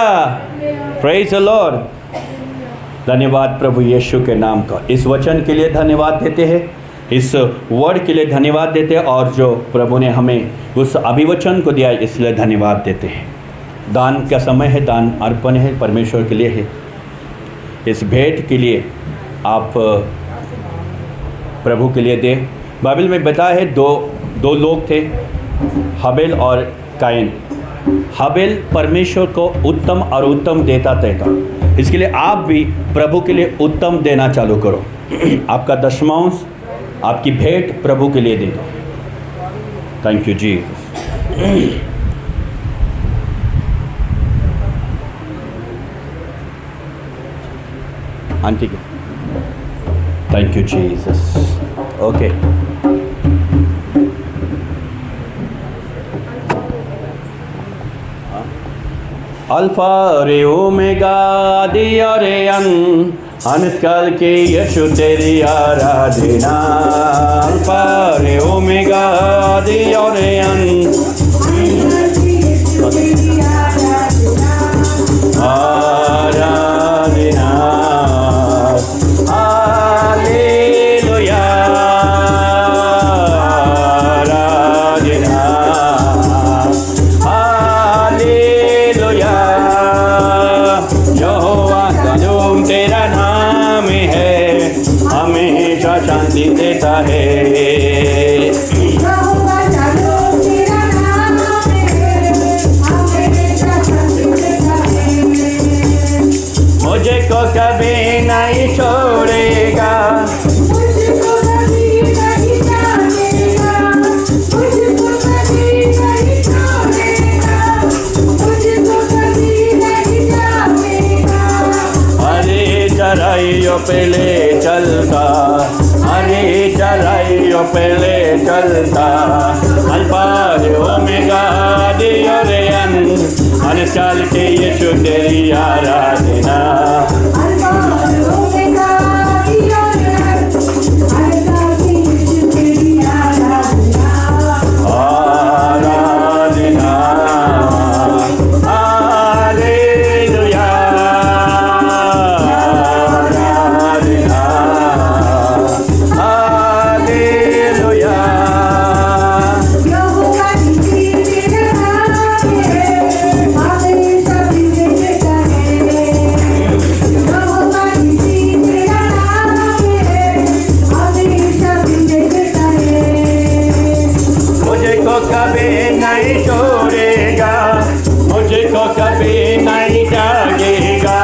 praise the Lord. धन्यवाद प्रभु यीशु के नाम का। इस वचन के लिए धन्यवाद देते हैं, इस वर्ड के लिए धन्यवाद देते हैं, और जो प्रभु ने हमें उस अभिवचन को दिया इसलिए धन्यवाद देते हैं। दान का समय है, दान अर्पण है, परमेश्वर के लिए है। इस भेंट के लिए आप प्रभु के लिए दे। बाइबल में बताया है दो लोग थे, हबेल और कायन। हबेल परमेश्वर को उत्तम और उत्तम देता था। इसके लिए आप भी प्रभु के लिए उत्तम देना चालू करो। आपका दशमांश, आपकी भेंट प्रभु के लिए दे दो। थैंक यू जी। हाँ ठीक है, thank you Jesus. Okay, alpha रे ओमेगा, आदि और अंत, अनंत काल के यीशु तेरी आराधना। अल्फा रे ओमेगा, आदि और अंत, आराधना हालेलुया आराधना हालेलुया यहोवा कदूम तेरा नाम है हमेशा शांति देता है मुझे को कभी नहीं छोड़ेगा मुझको कभी नहीं जानेगा, मुझको कभी नहीं छोड़ेगा, मुझको कभी नहीं जानेगा। हरे चराइयों पे ले चलता हरे चराइयों पे ले चलता अल्फा ओमेगा दियोरेयन अनचाल के यीशु तेरी आराधना आराधना हालेलुया आराधना हालेलुया मुझे को कभी नहीं छोड़ेगा मुझे को कभी नहीं त्यागेगा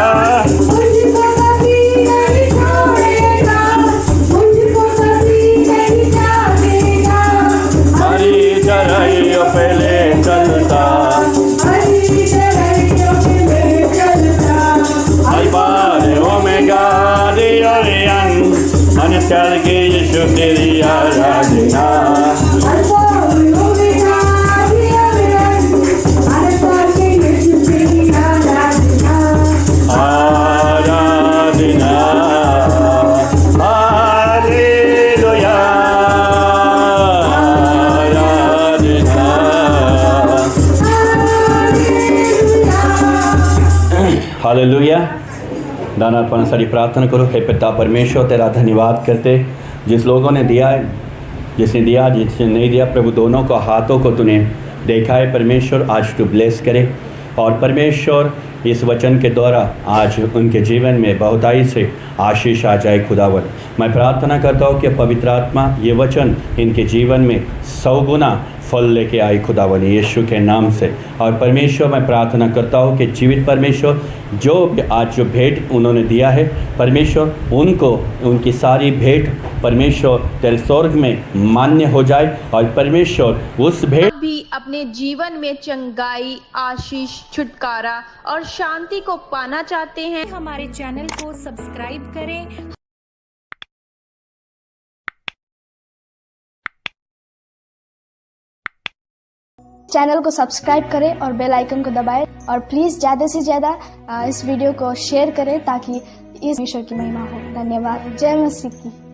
मुझको कभी नहीं छोड़ेगा, मुझको कभी नहीं जानेगा। हरी चराइयों पे ले चलता हरी चराइयों पे ले चलता, अल्फा ओमेगा दियोरेयन अनचाल के यीशु तेरी आराधना अल्फा ओमेगा दियोरेयन, अल्फा के यीशु तेरी आराधना। आराधना हालेलुया आराधना हालेलुया दानापन सारी प्रार्थना करो हे पिता परमेश्वर तेरा धन्यवाद करते जिस लोगों ने दिया है जिसने दिया जिसने नहीं दिया प्रभु दोनों को हाथों को तूने देखा है परमेश्वर आज तू ब्लेस करे और परमेश्वर इस वचन के द्वारा आज उनके जीवन में बहुताई से आशीष आ जाए खुदावन मैं प्रार्थना करता हूँ कि पवित्र आत्मा ये वचन इनके जीवन में 100 गुना फल लेके आई खुदावन यीशु के नाम से और परमेश्वर मैं प्रार्थना करता हूँ कि जीवित परमेश्वर जो आज जो भेंट उन्होंने दिया है परमेश्वर उनको उनकी सारी भेंट परमेश्वर तेरे स्वर्ग में मान्य हो जाए और परमेश्वर उस भेंट भी अपने जीवन में चंगाई, आशीष, छुटकारा और शांति को पाना चाहते हैं। हमारे चैनल को सब्सक्राइब करें। चैनल को सब्सक्राइब करें और बेल आइकन को दबाएं और प्लीज़ ज़्यादा से ज़्यादा इस वीडियो को शेयर करें ताकि इस ईश्वर की महिमा हो। धन्यवाद। जय मसीह की।